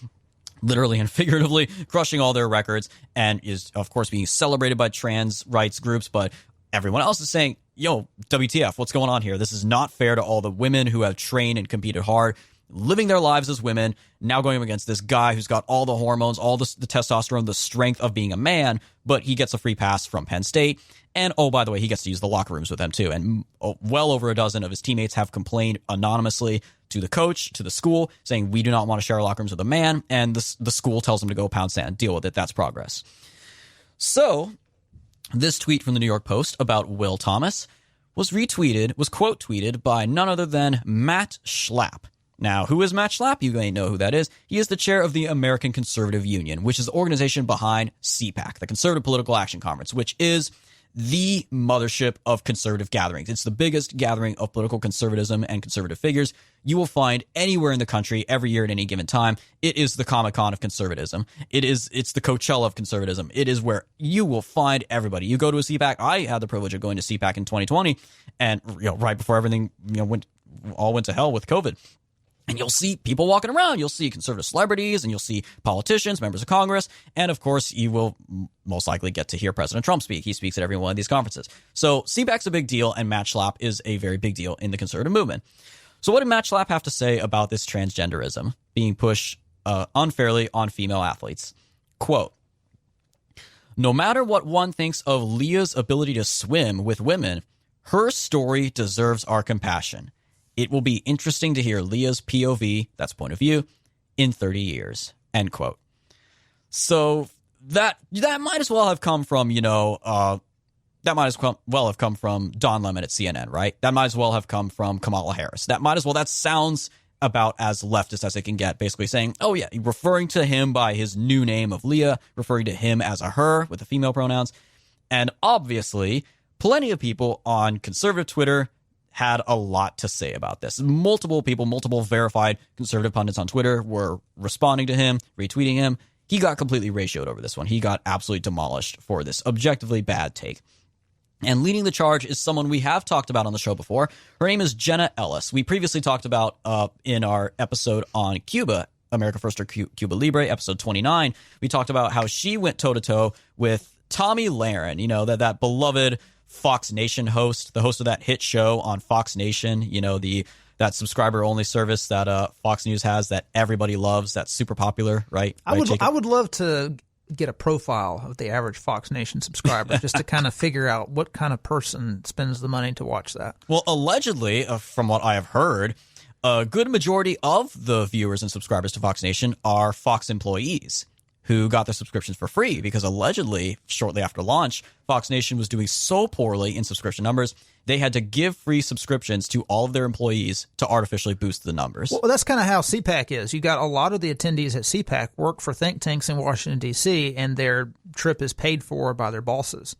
literally and figuratively crushing all their records, and is of course being celebrated by trans rights groups, but everyone else is saying, yo, WTF, what's going on here? This is not fair to all the women who have trained and competed hard, living their lives as women, now going up against this guy who's got all the hormones, all the testosterone, the strength of being a man, but he gets a free pass from Penn State. And, oh, by the way, he gets to use the locker rooms with them, too. And well over a dozen of his teammates have complained anonymously to the coach, to the school, saying, we do not want to share locker rooms with a man. And the school tells them to go pound sand, deal with it. That's progress. So this tweet from the New York Post about Will Thomas was quote tweeted by none other than Matt Schlapp. Now, who is Matt Schlapp? You may know who that is. He is the chair of the American Conservative Union, which is the organization behind CPAC, the Conservative Political Action Conference, which is the mothership of conservative gatherings. It's the biggest gathering of political conservatism and conservative figures you will find anywhere in the country every year at any given time. It is the Comic-Con of conservatism. It's the Coachella of conservatism. It is where you will find everybody. You go to a CPAC. I had the privilege of going to CPAC in 2020, and right before everything went to hell with COVID. And you'll see people walking around. You'll see conservative celebrities, and you'll see politicians, members of Congress, and of course, you will most likely get to hear President Trump speak. He speaks at every one of these conferences. So CPAC's a big deal, and Matt Schlapp is a very big deal in the conservative movement. So what did Matt Schlapp have to say about this transgenderism being pushed unfairly on female athletes? Quote, no matter what one thinks of Leah's ability to swim with women, her story deserves our compassion. It will be interesting to hear Leah's POV, that's point of view, in 30 years, end quote. So that might as well have come from, that might as well have come from Don Lemon at CNN, right? That might as well have come from Kamala Harris. That sounds about as leftist as it can get, basically saying, oh yeah, referring to him by his new name of Leah, referring to him as a her with the female pronouns. And obviously, plenty of people on conservative Twitter had a lot to say about this. Multiple people, multiple verified conservative pundits on Twitter were responding to him, retweeting him. He got completely ratioed over this one. He got absolutely demolished for this objectively bad take. And leading the charge is someone we have talked about on the show before. Her name is Jenna Ellis. We previously talked about in our episode on Cuba, America First or Cuba Libre, episode 29. We talked about how she went toe-to-toe with Tomi Lahren, that beloved Fox Nation host, the host of that hit show on Fox Nation, that subscriber-only service that Fox News has that everybody loves, that's super popular, right? I would love to get a profile of the average Fox Nation subscriber just to kind of figure out what kind of person spends the money to watch that. Well, allegedly, from what I have heard, a good majority of the viewers and subscribers to Fox Nation are Fox employees who got their subscriptions for free because allegedly, shortly after launch, Fox Nation was doing so poorly in subscription numbers, they had to give free subscriptions to all of their employees to artificially boost the numbers. Well, that's kind of how CPAC is. You got a lot of the attendees at CPAC work for think tanks in Washington, D.C., and their trip is paid for by their bosses.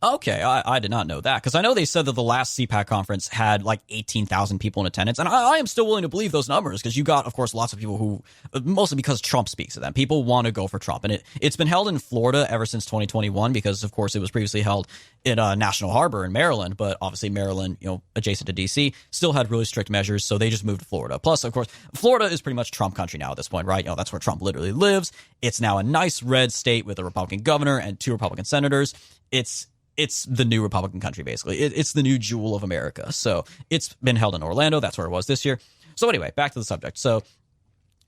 Okay, I did not know that, because I know they said that the last CPAC conference had like 18,000 people in attendance, and I am still willing to believe those numbers, because you got, of course, lots of people who, mostly because Trump speaks to them, people want to go for Trump, and it's been held in Florida ever since 2021, because, of course, it was previously held in National Harbor in Maryland, but obviously Maryland, adjacent to D.C., still had really strict measures, so they just moved to Florida. Plus, of course, Florida is pretty much Trump country now at this point, right? That's where Trump literally lives. It's now a nice red state with a Republican governor and 2 Republican senators. It's the new Republican country, basically. It's the new jewel of America. So it's been held in Orlando. That's where it was this year. So anyway, back to the subject. So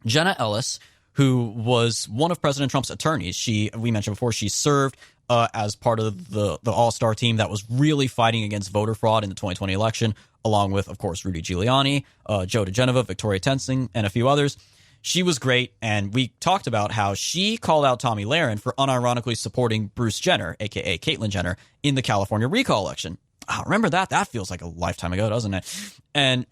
Jenna Ellis, who was one of President Trump's attorneys, we mentioned before, she served as part of the all-star team that was really fighting against voter fraud in the 2020 election, along with, of course, Rudy Giuliani, Joe DeGenova, Victoria Tensing, and a few others. She was great, and we talked about how she called out Tomi Lahren for unironically supporting Bruce Jenner, a.k.a. Caitlyn Jenner, in the California recall election. Remember that? That feels like a lifetime ago, doesn't it? And,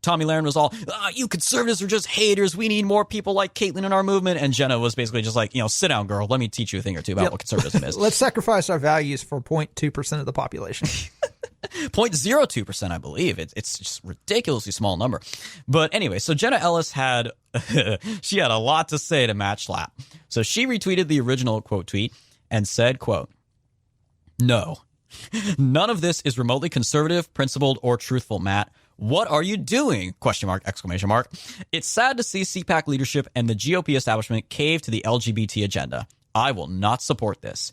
Tomi Lahren was all, you conservatives are just haters. We need more people like Caitlyn in our movement. And Jenna was basically just like, sit down, girl. Let me teach you a thing or two about what conservatism is. Let's sacrifice our values for 0.2% of the population. 0.02%, I believe. It's just a ridiculously small number. But anyway, so Jenna Ellis had a lot to say to Matt Schlapp. So she retweeted the original quote tweet and said, quote, "No, none of this is remotely conservative, principled, or truthful, Matt. What are you doing? ? It's sad to see CPAC leadership and the GOP establishment cave to the LGBT agenda. I will not support this."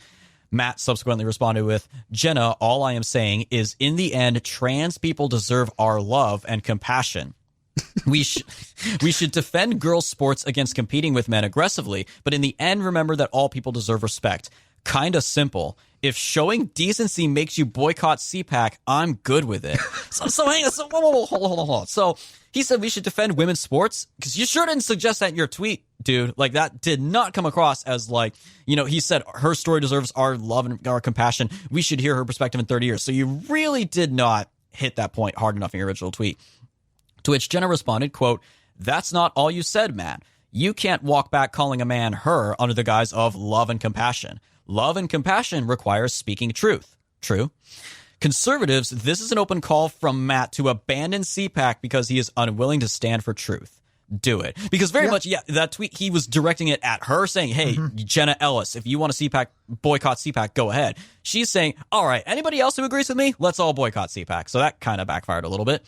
Matt subsequently responded with, "Jenna, all I am saying is in the end, trans people deserve our love and compassion. We should defend girls' sports against competing with men aggressively, but in the end, remember that all people deserve respect. Kinda simple. If showing decency makes you boycott CPAC, I'm good with it." So hang on. So hold on. So he said we should defend women's sports? Because you sure didn't suggest that in your tweet, dude. Like, that did not come across as like, he said her story deserves our love and our compassion. We should hear her perspective in 30 years. So you really did not hit that point hard enough in your original tweet. To which Jenna responded, quote, "That's not all you said, Matt. You can't walk back calling a man her under the guise of love and compassion. Love and compassion requires speaking truth. True. Conservatives, this is an open call from Matt to abandon CPAC because he is unwilling to stand for truth. Do it." Because very much, that tweet, he was directing it at her, saying, hey, Jenna Ellis, if you want to boycott CPAC, go ahead. She's saying, all right, anybody else who agrees with me, let's all boycott CPAC. So that kind of backfired a little bit.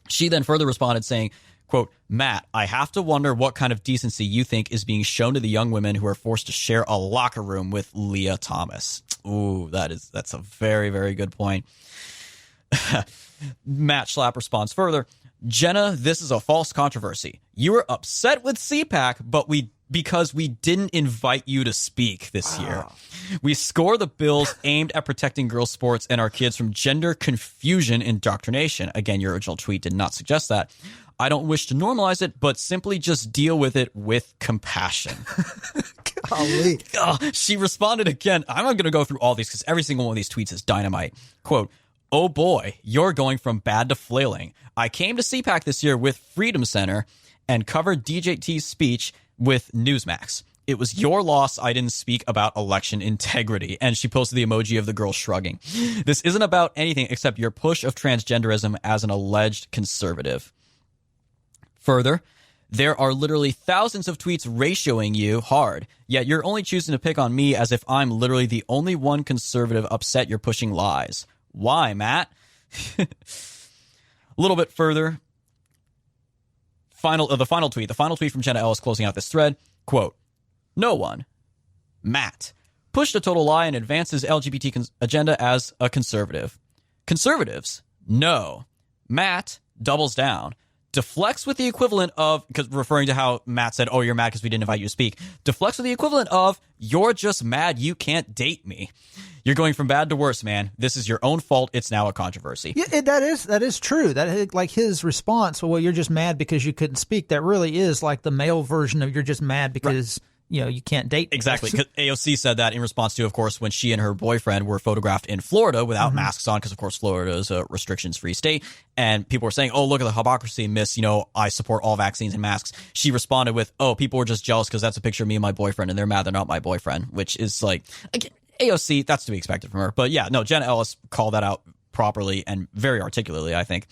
She then further responded saying, quote, "Matt, I have to wonder what kind of decency you think is being shown to the young women who are forced to share a locker room with Leah Thomas." Ooh, that's a very, very good point. Matt Schlapp responds further, "Jenna, this is a false controversy. You were upset with CPAC, but because we didn't invite you to speak this year. We score the bills aimed at protecting girls' sports and our kids from gender confusion indoctrination." Again, your original tweet did not suggest that. "I don't wish to normalize it, but simply just deal with it with compassion." Golly. She responded again. I'm not going to go through all these because every single one of these tweets is dynamite. Quote, "Oh boy, you're going from bad to flailing. I came to CPAC this year with Freedom Center and covered DJT's speech with Newsmax. It was your loss I didn't speak about election integrity." And she posted the emoji of the girl shrugging. "This isn't about anything except your push of transgenderism as an alleged conservative." Further, "There are literally thousands of tweets ratioing you hard, yet you're only choosing to pick on me as if I'm literally the only one conservative upset you're pushing lies. Why, Matt?" A little bit further, the final tweet from Jenna Ellis closing out this thread, quote, "No one, Matt, pushed a total lie and advances LGBT agenda as a conservative. Conservatives, no. Matt doubles down. Deflects with the equivalent of," because referring to how Matt said, "Oh, you're mad because we didn't invite you to speak." Deflects with the equivalent of, "You're just mad you can't date me. You're going from bad to worse, man. This is your own fault. It's now a controversy." Yeah, that is true. That, like, his response, "Well, you're just mad because you couldn't speak," that really is like the male version of "you're just mad because you can't date. Exactly. AOC said that in response to, of course, when she and her boyfriend were photographed in Florida without masks on, because, of course, Florida is a restrictions-free state. And people were saying, oh, look at the hypocrisy, miss, I support all vaccines and masks. She responded with, oh, people were just jealous because that's a picture of me and my boyfriend, and they're mad they're not my boyfriend, which is like, again, AOC, that's to be expected from her. But yeah, no, Jenna Ellis called that out properly and very articulately, I think.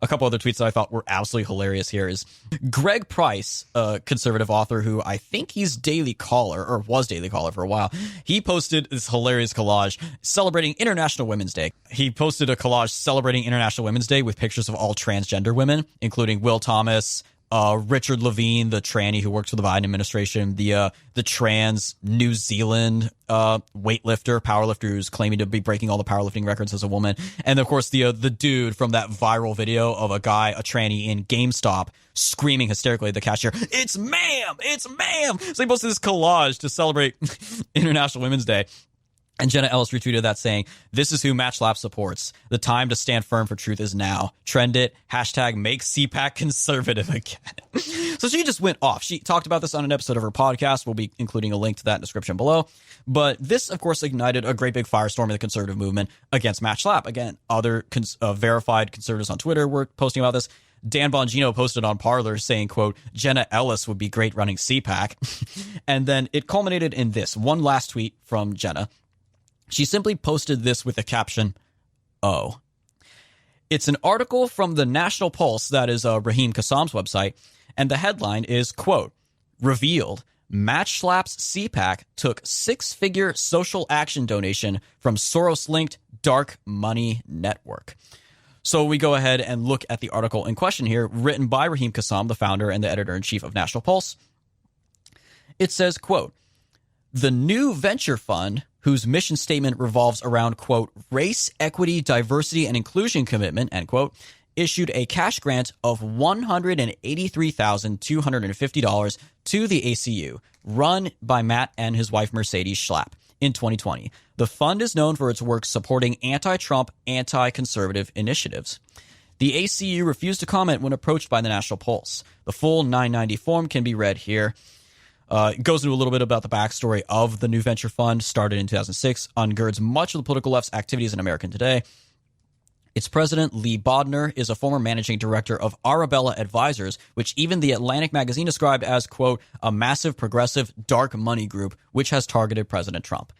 A couple other tweets that I thought were absolutely hilarious here is Greg Price, a conservative author who I think he's Daily Caller, or was Daily Caller for a while. He posted this hilarious collage celebrating International Women's Day. He posted a collage celebrating International Women's Day with pictures of all transgender women, including Will Thomas, Richard Levine, the tranny who works for the Biden administration, the trans New Zealand weightlifter, powerlifter who's claiming to be breaking all the powerlifting records as a woman, and of course the dude from that viral video of a tranny in GameStop screaming hysterically at the cashier, "It's ma'am! It's ma'am!" So he posted this collage to celebrate International Women's Day. And Jenna Ellis retweeted that saying, "This is who Matt Schlapp supports. The time to stand firm for truth is now. Trend it. Hashtag make CPAC conservative again." So she just went off. She talked about this on an episode of her podcast. We'll be including a link to that in the description below. But this, of course, ignited a great big firestorm in the conservative movement against Matt Schlapp. Again, other verified conservatives on Twitter were posting about this. Dan Bongino posted on Parler saying, quote, "Jenna Ellis would be great running CPAC." And then it culminated in this one last tweet from Jenna. She simply posted this with the caption, "Oh." It's an article from the National Pulse, that is Raheem Kassam's website, and the headline is, quote, "Revealed, Matt Schlapp's CPAC took six-figure social action donation from Soros-linked dark money network." So we go ahead and look at the article in question here, written by Raheem Kassam, the founder and the editor-in-chief of National Pulse. It says, quote, "The new venture fund, whose mission statement revolves around, quote, race, equity, diversity, and inclusion commitment, end quote, issued a cash grant of $183,250 to the ACU, run by Matt and his wife Mercedes Schlapp, in 2020. The fund is known for its work supporting anti-Trump, anti-conservative initiatives. The ACU refused to comment when approached by the National Pulse. The full 990 form can be read here. It goes into a little bit about the backstory of the New Venture Fund, started in 2006, ungirds much of the political left's activities in America today. Its president, Lee Bodner, is a former managing director of Arabella Advisors, which even the Atlantic magazine described as, quote, a massive progressive dark money group which has targeted President Trump.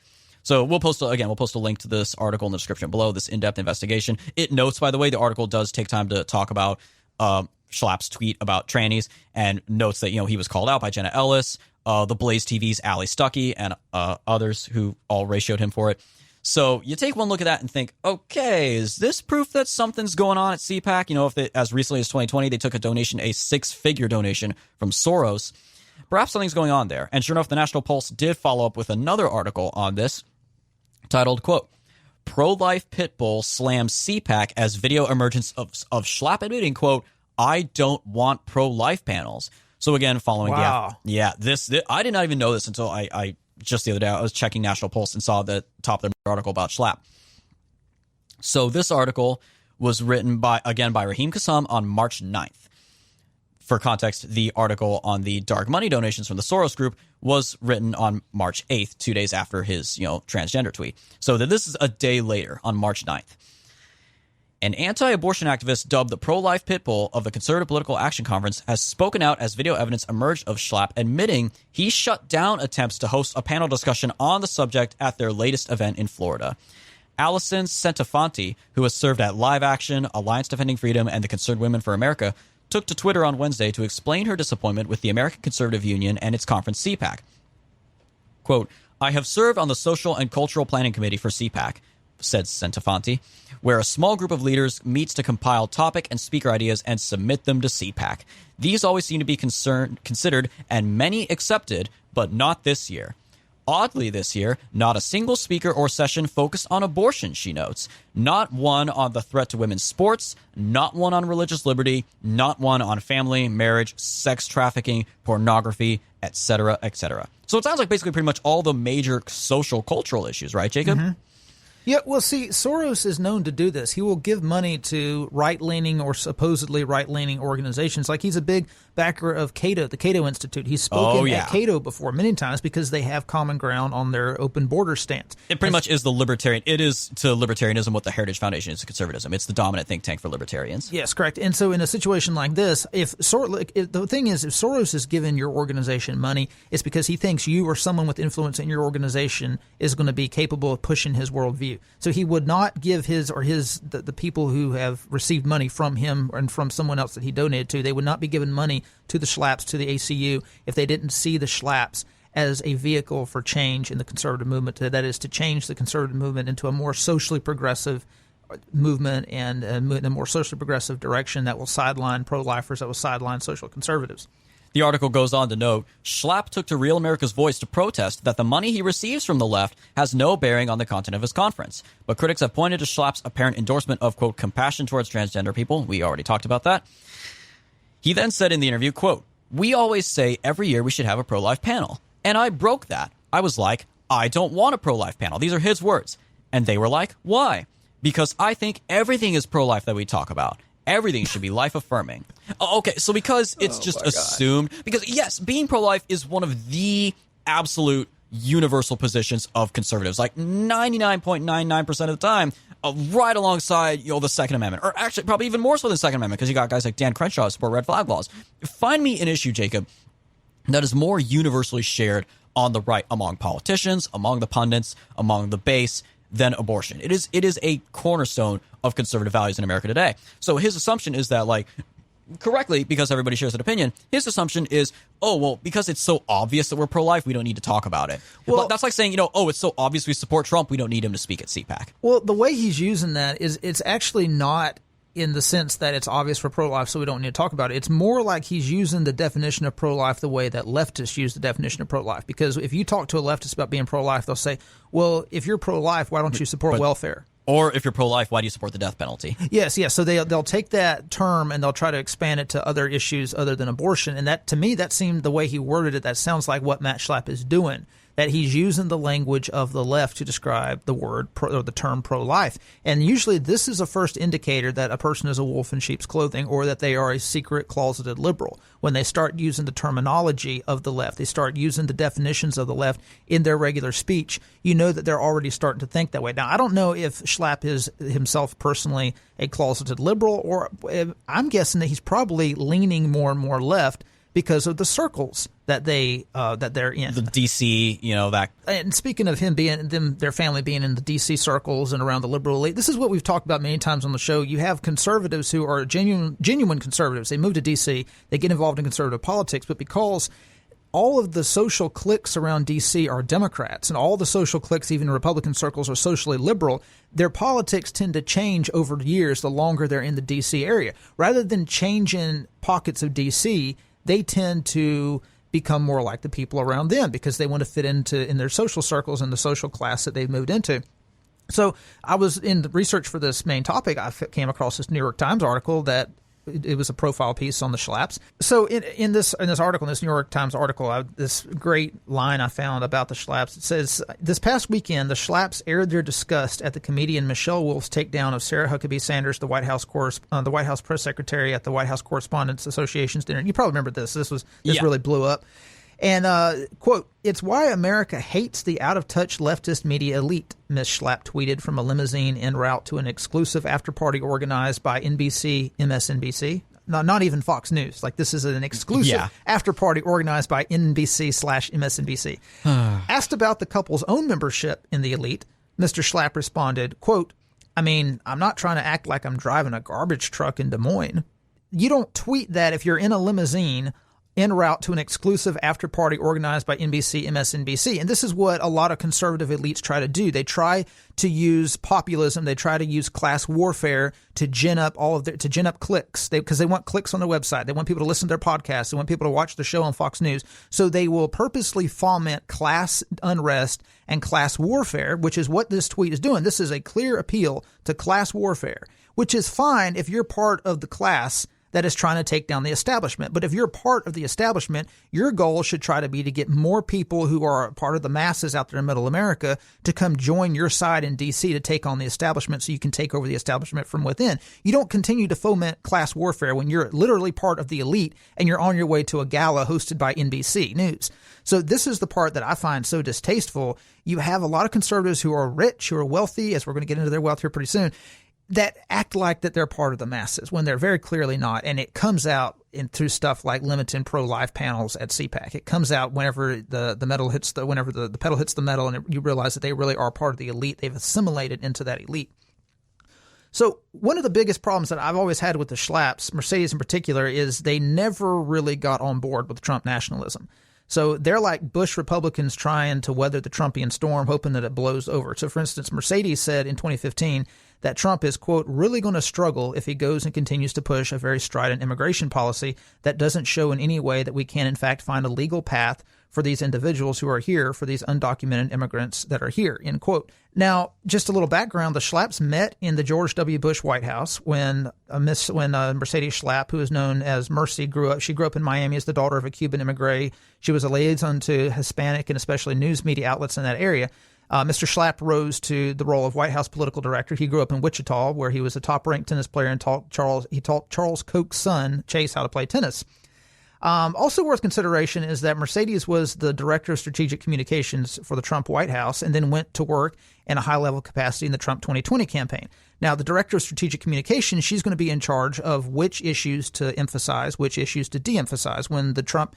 So we'll post a link to this article in the description below, this in-depth investigation. It notes, by the way, the article does take time to talk about Schlapp's tweet about trannies, and notes that, he was called out by Jenna Ellis, the Blaze TV's Ali Stuckey, and others who all ratioed him for it. So you take one look at that and think, okay, is this proof that something's going on at CPAC? If they, as recently as 2020, they took a six-figure donation from Soros, perhaps something's going on there. And sure enough, the National Pulse did follow up with another article on this titled, quote, "Pro-life pit bull slams CPAC as video emergence of Schlapp admitting, quote, I don't want pro-life panels." So again, following this I did not even know this until I just the other day I was checking National Pulse and saw the top of the article about Schlapp. So this article was written by Raheem Kassam on March 9th. For context, the article on the dark money donations from the Soros group was written on March 8th, 2 days after his transgender tweet. So this is a day later, on March 9th. An anti-abortion activist dubbed the pro-life pit bull of the Conservative Political Action Conference has spoken out as video evidence emerged of Schlapp admitting he shut down attempts to host a panel discussion on the subject at their latest event in Florida. Allison Centofanti, who has served at Live Action, Alliance Defending Freedom, and the Concerned Women for America, took to Twitter on Wednesday to explain her disappointment with the American Conservative Union and its conference CPAC. Quote, "I have served on the Social and Cultural Planning Committee for CPAC," said Centofanti, "where a small group of leaders meets to compile topic and speaker ideas and submit them to CPAC. These always seem to be considered and many accepted, but not this year. Oddly this year, not a single speaker or session focused on abortion," she notes. "Not one on the threat to women's sports, not one on religious liberty, not one on family, marriage, sex trafficking, pornography, etc., etc." So it sounds like basically pretty much all the major social cultural issues, right, Jacob? Mm-hmm. Yeah, well, see, Soros is known to do this. He will give money to right-leaning or supposedly right-leaning organizations. Like, he's a big backer of Cato, the Cato Institute. He's spoken at Cato before many times because they have common ground on their open border stance. It pretty much is the libertarian. It is to libertarianism what the Heritage Foundation is to conservatism. It's the dominant think tank for libertarians. Yes, correct. And so in a situation like this, the thing is, if Soros is giving your organization money, it's because he thinks you or someone with influence in your organization is going to be capable of pushing his worldview. So he would not give the people who have received money from him and from someone else that he donated to, they would not be given money to the Schlapps, to the ACU, if they didn't see the Schlapps as a vehicle for change in the conservative movement. That is, to change the conservative movement into a more socially progressive movement and a more socially progressive direction that will sideline pro-lifers, that will sideline social conservatives. The article goes on to note, Schlapp took to Real America's Voice to protest that the money he receives from the left has no bearing on the content of his conference. But critics have pointed to Schlapp's apparent endorsement of, quote, compassion towards transgender people. We already talked about that. He then said in the interview, quote, we always say every year we should have a pro-life panel. And I broke that. I was like, I don't want a pro-life panel. These are his words. And they were like, why? Because I think everything is pro-life that we talk about. Everything should be life-affirming. Okay, so because it's just assumed, because yes, being pro-life is one of the absolute universal positions of conservatives, like 99.99% of the time, right alongside the Second Amendment, or actually probably even more so than the Second Amendment, because you got guys like Dan Crenshaw who support red flag laws. Find me an issue, Jacob, that is more universally shared on the right among politicians, among the pundits, among the base, than abortion. It is a cornerstone of conservative values in America today. So his assumption is that, like, correctly, because everybody shares an opinion, his assumption is, oh, well, because it's so obvious that we're pro-life, we don't need to talk about it. Well, that's like saying, it's so obvious we support Trump, we don't need him to speak at CPAC. Well, the way he's using that is it's actually not in the sense that it's obvious for pro-life, so we don't need to talk about it. It's more like he's using the definition of pro-life the way that leftists use the definition of pro-life. Because if you talk to a leftist about being pro-life, they'll say, well, if you're pro-life, why don't you support welfare? Or if you're pro-life, why do you support the death penalty? Yes. So they'll take that term and they'll try to expand it to other issues other than abortion. And that, to me, that seemed the way he worded it. That sounds like what Matt Schlapp is doing. That he's using the language of the left to describe the word or the term pro-life. And usually this is a first indicator that a person is a wolf in sheep's clothing, or that they are a secret closeted liberal. When they start using the terminology of the left, they start using the definitions of the left in their regular speech, you know that they're already starting to think that way. Now, I don't know if Schlapp is himself personally a closeted liberal, or I'm guessing that he's probably leaning more and more left because of the circles that they're in. The DC, that. And speaking of their family being in the DC circles and around the liberal elite, this is what we've talked about many times on the show. You have conservatives who are genuine conservatives. They move to DC, they get involved in conservative politics, but because all of the social cliques around D.C. are Democrats, and all the social cliques, even in Republican circles, are socially liberal, their politics tend to change over years the longer they're in the D.C. area. Rather than changing pockets of D.C., they tend to become more like the people around them because they want to fit in their social circles and the social class that they've moved into. So I was in the research for this main topic. I came across this New York Times article that it was a profile piece on the Schlapps. So in this article, in this New York Times article, this great line I found about the Schlapps. It says, this past weekend, the Schlapps aired their disgust at the comedian Michelle Wolf's takedown of Sarah Huckabee Sanders, the White House press secretary at the White House Correspondents Association's dinner. You probably remember this. This really blew up. And, quote, it's why America hates the out-of-touch leftist media elite, Ms. Schlapp tweeted from a limousine en route to an exclusive after-party organized by NBC, MSNBC. Not even Fox News. Like, this is an exclusive after-party organized by NBC/MSNBC. Asked about the couple's own membership in the elite, Mr. Schlapp responded, quote, I mean, I'm not trying to act like I'm driving a garbage truck in Des Moines. You don't tweet that if you're in a limousine en route to an exclusive after-party organized by NBC, MSNBC. And this is what a lot of conservative elites try to do. They try to use populism. They try to use class warfare to gin up clicks because they want clicks on their website. They want people to listen to their podcasts. They want people to watch the show on Fox News. So they will purposely foment class unrest and class warfare, which is what this tweet is doing. This is a clear appeal to class warfare, which is fine if you're part of the class that is trying to take down the establishment. But if you're part of the establishment, your goal should try to be to get more people who are part of the masses out there in middle America to come join your side in D.C. to take on the establishment so you can take over the establishment from within. You don't continue to foment class warfare when you're literally part of the elite and you're on your way to a gala hosted by NBC News. So this is the part that I find so distasteful. You have a lot of conservatives who are rich, who are wealthy, as we're going to get into their wealth here pretty soon, that act like that they're part of the masses when they're very clearly not. And it comes out through stuff like limiting pro-life panels at CPAC. It comes out whenever the pedal hits the metal, and you realize that they really are part of the elite. They've assimilated into that elite. So one of the biggest problems that I've always had with the Schlapps, Mercedes in particular, is they never really got on board with Trump nationalism. So they're like Bush Republicans trying to weather the Trumpian storm, hoping that it blows over. So, for instance, Mercedes said in 2015 that Trump is, quote, really going to struggle if he goes and continues to push a very strident immigration policy that doesn't show in any way that we can, in fact, find a legal path for these individuals who are here, for these undocumented immigrants that are here, end quote. Now, just a little background, the Schlapps met in the George W. Bush White House when Mercedes Schlapp, who is known as Mercy, grew up. She grew up in Miami as the daughter of a Cuban immigrant. She was a liaison to Hispanic and especially news media outlets in that area. Mr. Schlapp rose to the role of White House political director. He grew up in Wichita, where he was a top-ranked tennis player and taught Charles Koch's son, Chase, how to play tennis. Also worth consideration is that Mercedes was the director of strategic communications for the Trump White House and then went to work in a high-level capacity in the Trump 2020 campaign. Now, the director of strategic communications, she's going to be in charge of which issues to emphasize, which issues to de-emphasize when the Trump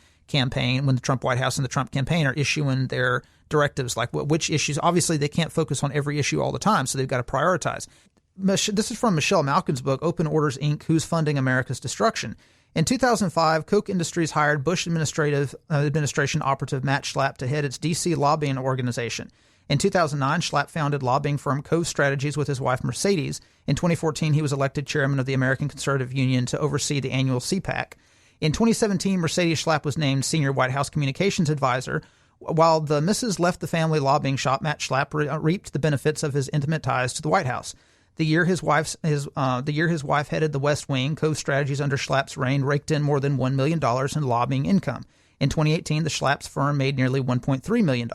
White House and the Trump campaign are issuing their directives, like which issues. Obviously, they can't focus on every issue all the time, so they've got to prioritize. This is from Michelle Malkin's book, Open Orders, Inc., Who's Funding America's Destruction? In 2005, Koch Industries hired Bush administration operative Matt Schlapp to head its D.C. lobbying organization. In 2009, Schlapp founded lobbying firm Cove Strategies with his wife Mercedes. In 2014, he was elected chairman of the American Conservative Union to oversee the annual CPAC. In 2017, Mercedes Schlapp was named senior White House communications advisor. While the Mrs. left the family lobbying shop, Matt Schlapp reaped the benefits of his intimate ties to the White House. The year his wife headed the West Wing, Cove Strategies under Schlapp's reign raked in more than $1 million in lobbying income. In 2018, the Schlapp's firm made nearly $1.3 million.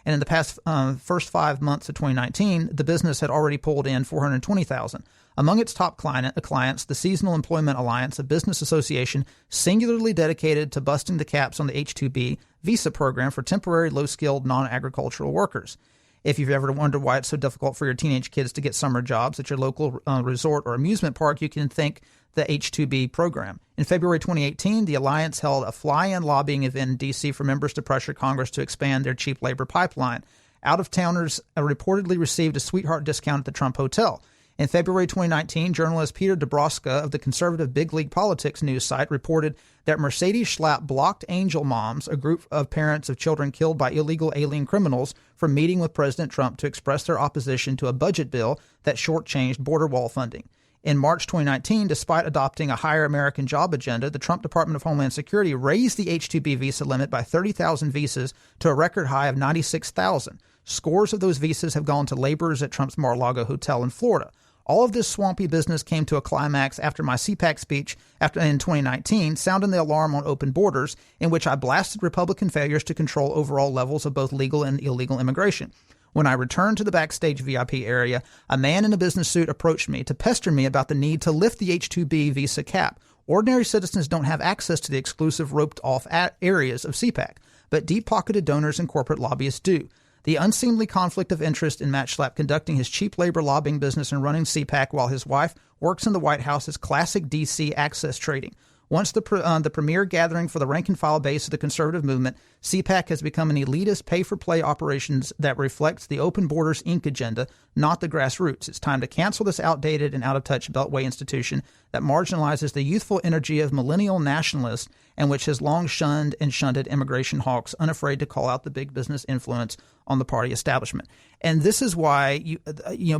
And in the past first 5 months of 2019, the business had already pulled in $420,000. Among its top clients, the Seasonal Employment Alliance, a business association singularly dedicated to busting the caps on the H-2B visa program for temporary, low-skilled, non-agricultural workers. If you've ever wondered why it's so difficult for your teenage kids to get summer jobs at your local resort or amusement park, you can thank the H-2B program. In February 2018, the Alliance held a fly-in lobbying event in D.C. for members to pressure Congress to expand their cheap labor pipeline. Out-of-towners reportedly received a sweetheart discount at the Trump Hotel. In February 2019, journalist Peter Dabroska of the conservative Big League Politics news site reported that Mercedes Schlapp blocked Angel Moms, a group of parents of children killed by illegal alien criminals, from meeting with President Trump to express their opposition to a budget bill that shortchanged border wall funding. In March 2019, despite adopting a higher American job agenda, the Trump Department of Homeland Security raised the H-2B visa limit by 30,000 visas to a record high of 96,000. Scores of those visas have gone to laborers at Trump's Mar-a-Lago hotel in Florida. All of this swampy business came to a climax after my CPAC speech in 2019, sounding the alarm on open borders, in which I blasted Republican failures to control overall levels of both legal and illegal immigration. When I returned to the backstage VIP area, a man in a business suit approached me to pester me about the need to lift the H-2B visa cap. Ordinary citizens don't have access to the exclusive roped-off areas of CPAC, but deep-pocketed donors and corporate lobbyists do. The unseemly conflict of interest in Matt Schlapp conducting his cheap labor lobbying business and running CPAC while his wife works in the White House is classic D.C. access trading. Once the premier gathering for the rank-and-file base of the conservative movement, CPAC has become an elitist pay-for-play operations that reflects the Open Borders, Inc. agenda, not the grassroots. It's time to cancel this outdated and out-of-touch Beltway institution that marginalizes the youthful energy of millennial nationalists and which has long shunned and shunted immigration hawks, unafraid to call out the big business influence on the party establishment. And this is why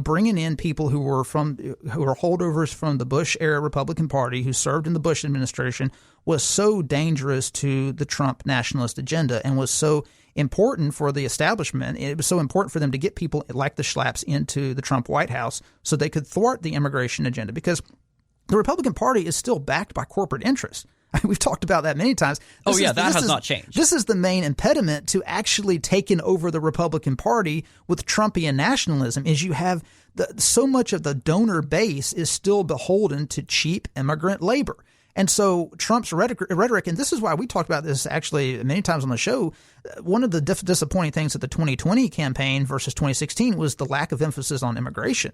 bringing in people who are holdovers from the Bush era Republican Party who served in the Bush administration was so dangerous to the Trump nationalist agenda and was so important for the establishment. It was so important for them to get people like the Schlapps into the Trump White House so they could thwart the immigration agenda. Because The Republican Party is still backed by corporate interests. We've talked about that many times. That has not changed. This is the main impediment to actually taking over the Republican Party with Trumpian nationalism is you have so much of the donor base is still beholden to cheap immigrant labor. And so Trump's rhetoric, and this is why we talked about this actually many times on the show, one of the disappointing things at the 2020 campaign versus 2016 was the lack of emphasis on immigration.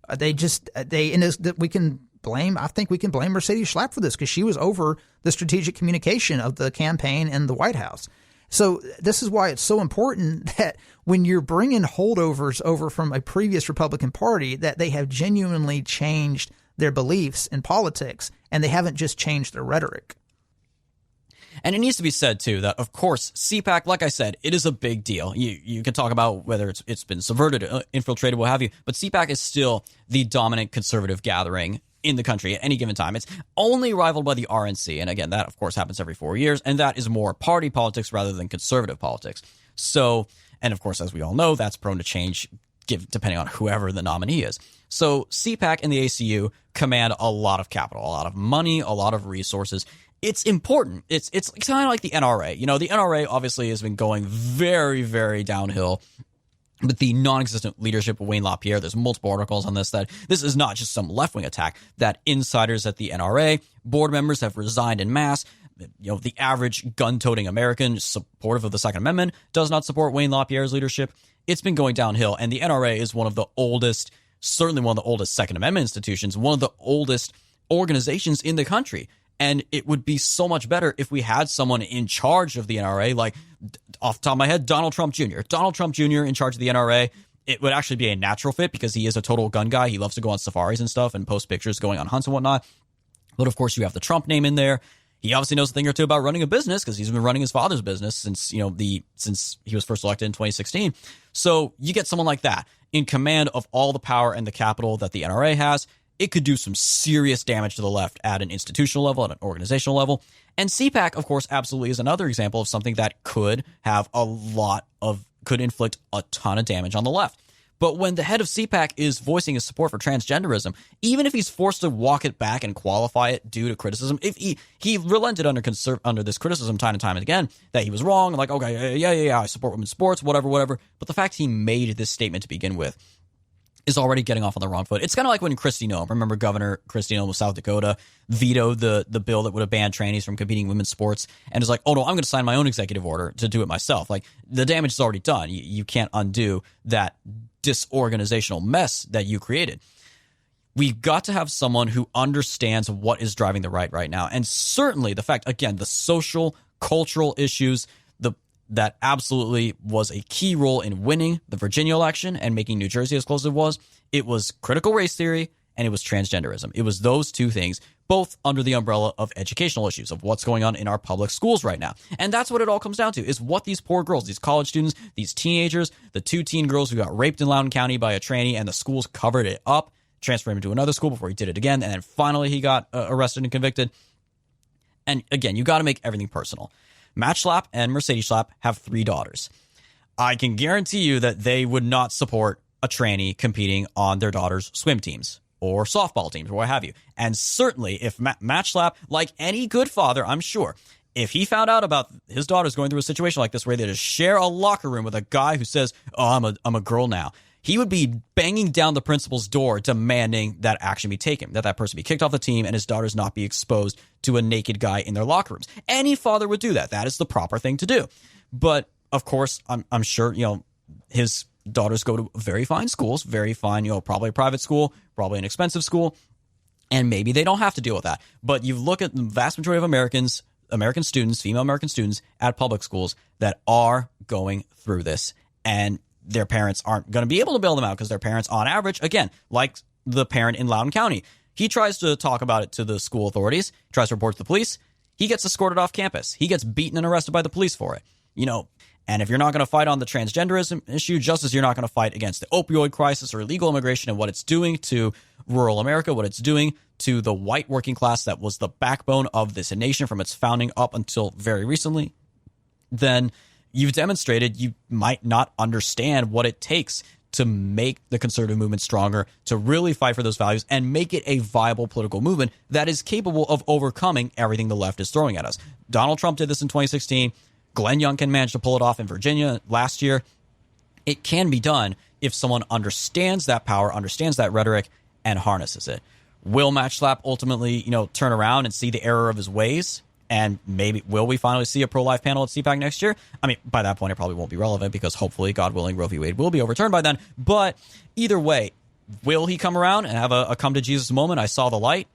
I think we can blame Mercedes Schlapp for this because she was over the strategic communication of the campaign in the White House. So this is why it's so important that when you're bringing holdovers over from a previous Republican Party, that they have genuinely changed their beliefs in politics and they haven't just changed their rhetoric. And it needs to be said, too, that, of course, CPAC, like I said, it is a big deal. You can talk about whether it's been subverted, infiltrated, what have you, but CPAC is still the dominant conservative gathering in the country at any given time. It's only rivaled by the RNC. And again, that, of course, happens every 4 years. And that is more party politics rather than conservative politics. So, and of course, as we all know, that's prone to change depending on whoever the nominee is. So CPAC and the ACU command a lot of capital, a lot of money, a lot of resources. It's important. It's kind of like the NRA. You know, the NRA obviously has been going very, very downhill with the non-existent leadership of Wayne LaPierre. There's multiple articles on this, that this is not just some left-wing attack, that insiders at the NRA, board members have resigned en masse. You know, the average gun-toting American supportive of the Second Amendment does not support Wayne LaPierre's leadership. It's been going downhill, and the NRA is one of the oldest, certainly one of the oldest Second Amendment institutions, one of the oldest organizations in the country. And it would be so much better if we had someone in charge of the NRA, like, off the top of my head, Donald Trump Jr. Donald Trump Jr. in charge of the NRA. It would actually be a natural fit because he is a total gun guy. He loves to go on safaris and stuff and post pictures going on hunts and whatnot. But, of course, you have the Trump name in there. He obviously knows a thing or two about running a business because he's been running his father's business since he was first elected in 2016. So you get someone like that in command of all the power and the capital that the NRA has. It could do some serious damage to the left at an institutional level, at an organizational level. And CPAC, of course, absolutely is another example of something that could inflict a ton of damage on the left. But when the head of CPAC is voicing his support for transgenderism, even if he's forced to walk it back and qualify it due to criticism, if he relented under this criticism time and time again that he was wrong, like, okay, yeah, I support women's sports, whatever. But the fact he made this statement to begin with is already getting off on the wrong foot. It's kind of like when Kristi Noem, remember Governor Kristi Noem of South Dakota, vetoed the bill that would have banned trannies from competing in women's sports and is like, oh no, I'm going to sign my own executive order to do it myself. Like, the damage is already done. You can't undo that disorganizational mess that you created. We've got to have someone who understands what is driving the right now. And certainly the fact, again, the social, cultural issues, that absolutely was a key role in winning the Virginia election and making New Jersey as close as it was. It was critical race theory and it was transgenderism. It was those two things, both under the umbrella of educational issues, of what's going on in our public schools right now. And that's what it all comes down to, is what these poor girls, these college students, these teenagers, the 2 teen girls who got raped in Loudoun County by a tranny and the schools covered it up, transferred him to another school before he did it again, and then finally he got arrested and convicted. And again, you got to make everything personal. Matt Schlapp and Mercedes Schlapp have 3 daughters. I can guarantee you that they would not support a tranny competing on their daughter's swim teams or softball teams or what have you. And certainly if Matt Schlapp, like any good father, I'm sure, if he found out about his daughters going through a situation like this where they just share a locker room with a guy who says, oh, I'm a girl now, he would be banging down the principal's door demanding that action be taken, that person be kicked off the team and his daughters not be exposed to a naked guy in their locker rooms. Any father would do that. That is the proper thing to do. But, of course, I'm sure, his daughters go to very fine schools, very fine, probably a private school, probably an expensive school, and maybe they don't have to deal with that. But you look at the vast majority of American students, female American students at public schools that are going through this, and their parents aren't going to be able to bail them out because their parents, on average, again, like the parent in Loudoun County, he tries to talk about it to the school authorities, tries to report to the police, he gets escorted off campus. He gets beaten and arrested by the police for it. And if you're not going to fight on the transgenderism issue, just as you're not going to fight against the opioid crisis or illegal immigration and what it's doing to rural America, what it's doing to the white working class that was the backbone of this nation from its founding up until very recently, then you've demonstrated you might not understand what it takes to make the conservative movement stronger, to really fight for those values and make it a viable political movement that is capable of overcoming everything the left is throwing at us. Donald Trump did this in 2016. Glenn Youngkin managed to pull it off in Virginia last year. It can be done if someone understands that power, understands that rhetoric, and harnesses it. Will Matt Schlapp ultimately, turn around and see the error of his ways? And maybe will we finally see a pro-life panel at CPAC next year? I mean, by that point, it probably won't be relevant because hopefully, God willing, Roe v. Wade will be overturned by then. But either way, will he come around and have a come to Jesus moment? I saw the light.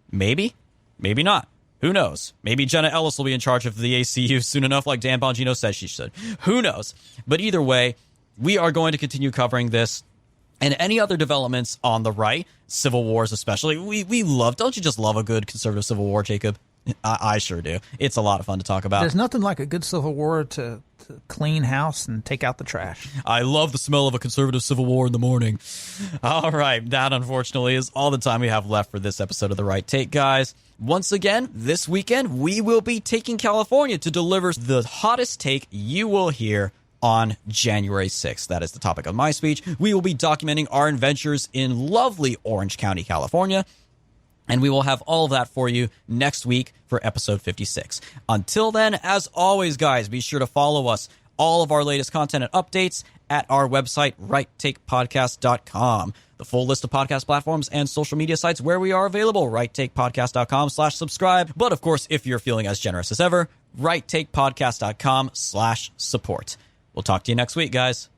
Maybe, maybe not. Who knows? Maybe Jenna Ellis will be in charge of the ACU soon enough, like Dan Bongino says she should. Who knows? But either way, we are going to continue covering this and any other developments on the right, civil wars especially. We love, don't you just love a good conservative civil war, Jacob? I sure do. It's a lot of fun to talk about. There's nothing like a good civil war to clean house and take out the trash. I love the smell of a conservative civil war in the morning. All right. That, unfortunately, is all the time we have left for this episode of The Right Take, guys. Once again, this weekend, we will be taking California to deliver the hottest take you will hear on January 6th. That is the topic of my speech. We will be documenting our adventures in lovely Orange County, California. And we will have all of that for you next week for episode 56. Until then, as always, guys, be sure to follow us, all of our latest content and updates at our website, righttakepodcast.com. The full list of podcast platforms and social media sites where we are available, righttakepodcast.com/subscribe. But of course, if you're feeling as generous as ever, righttakepodcast.com/support. We'll talk to you next week, guys.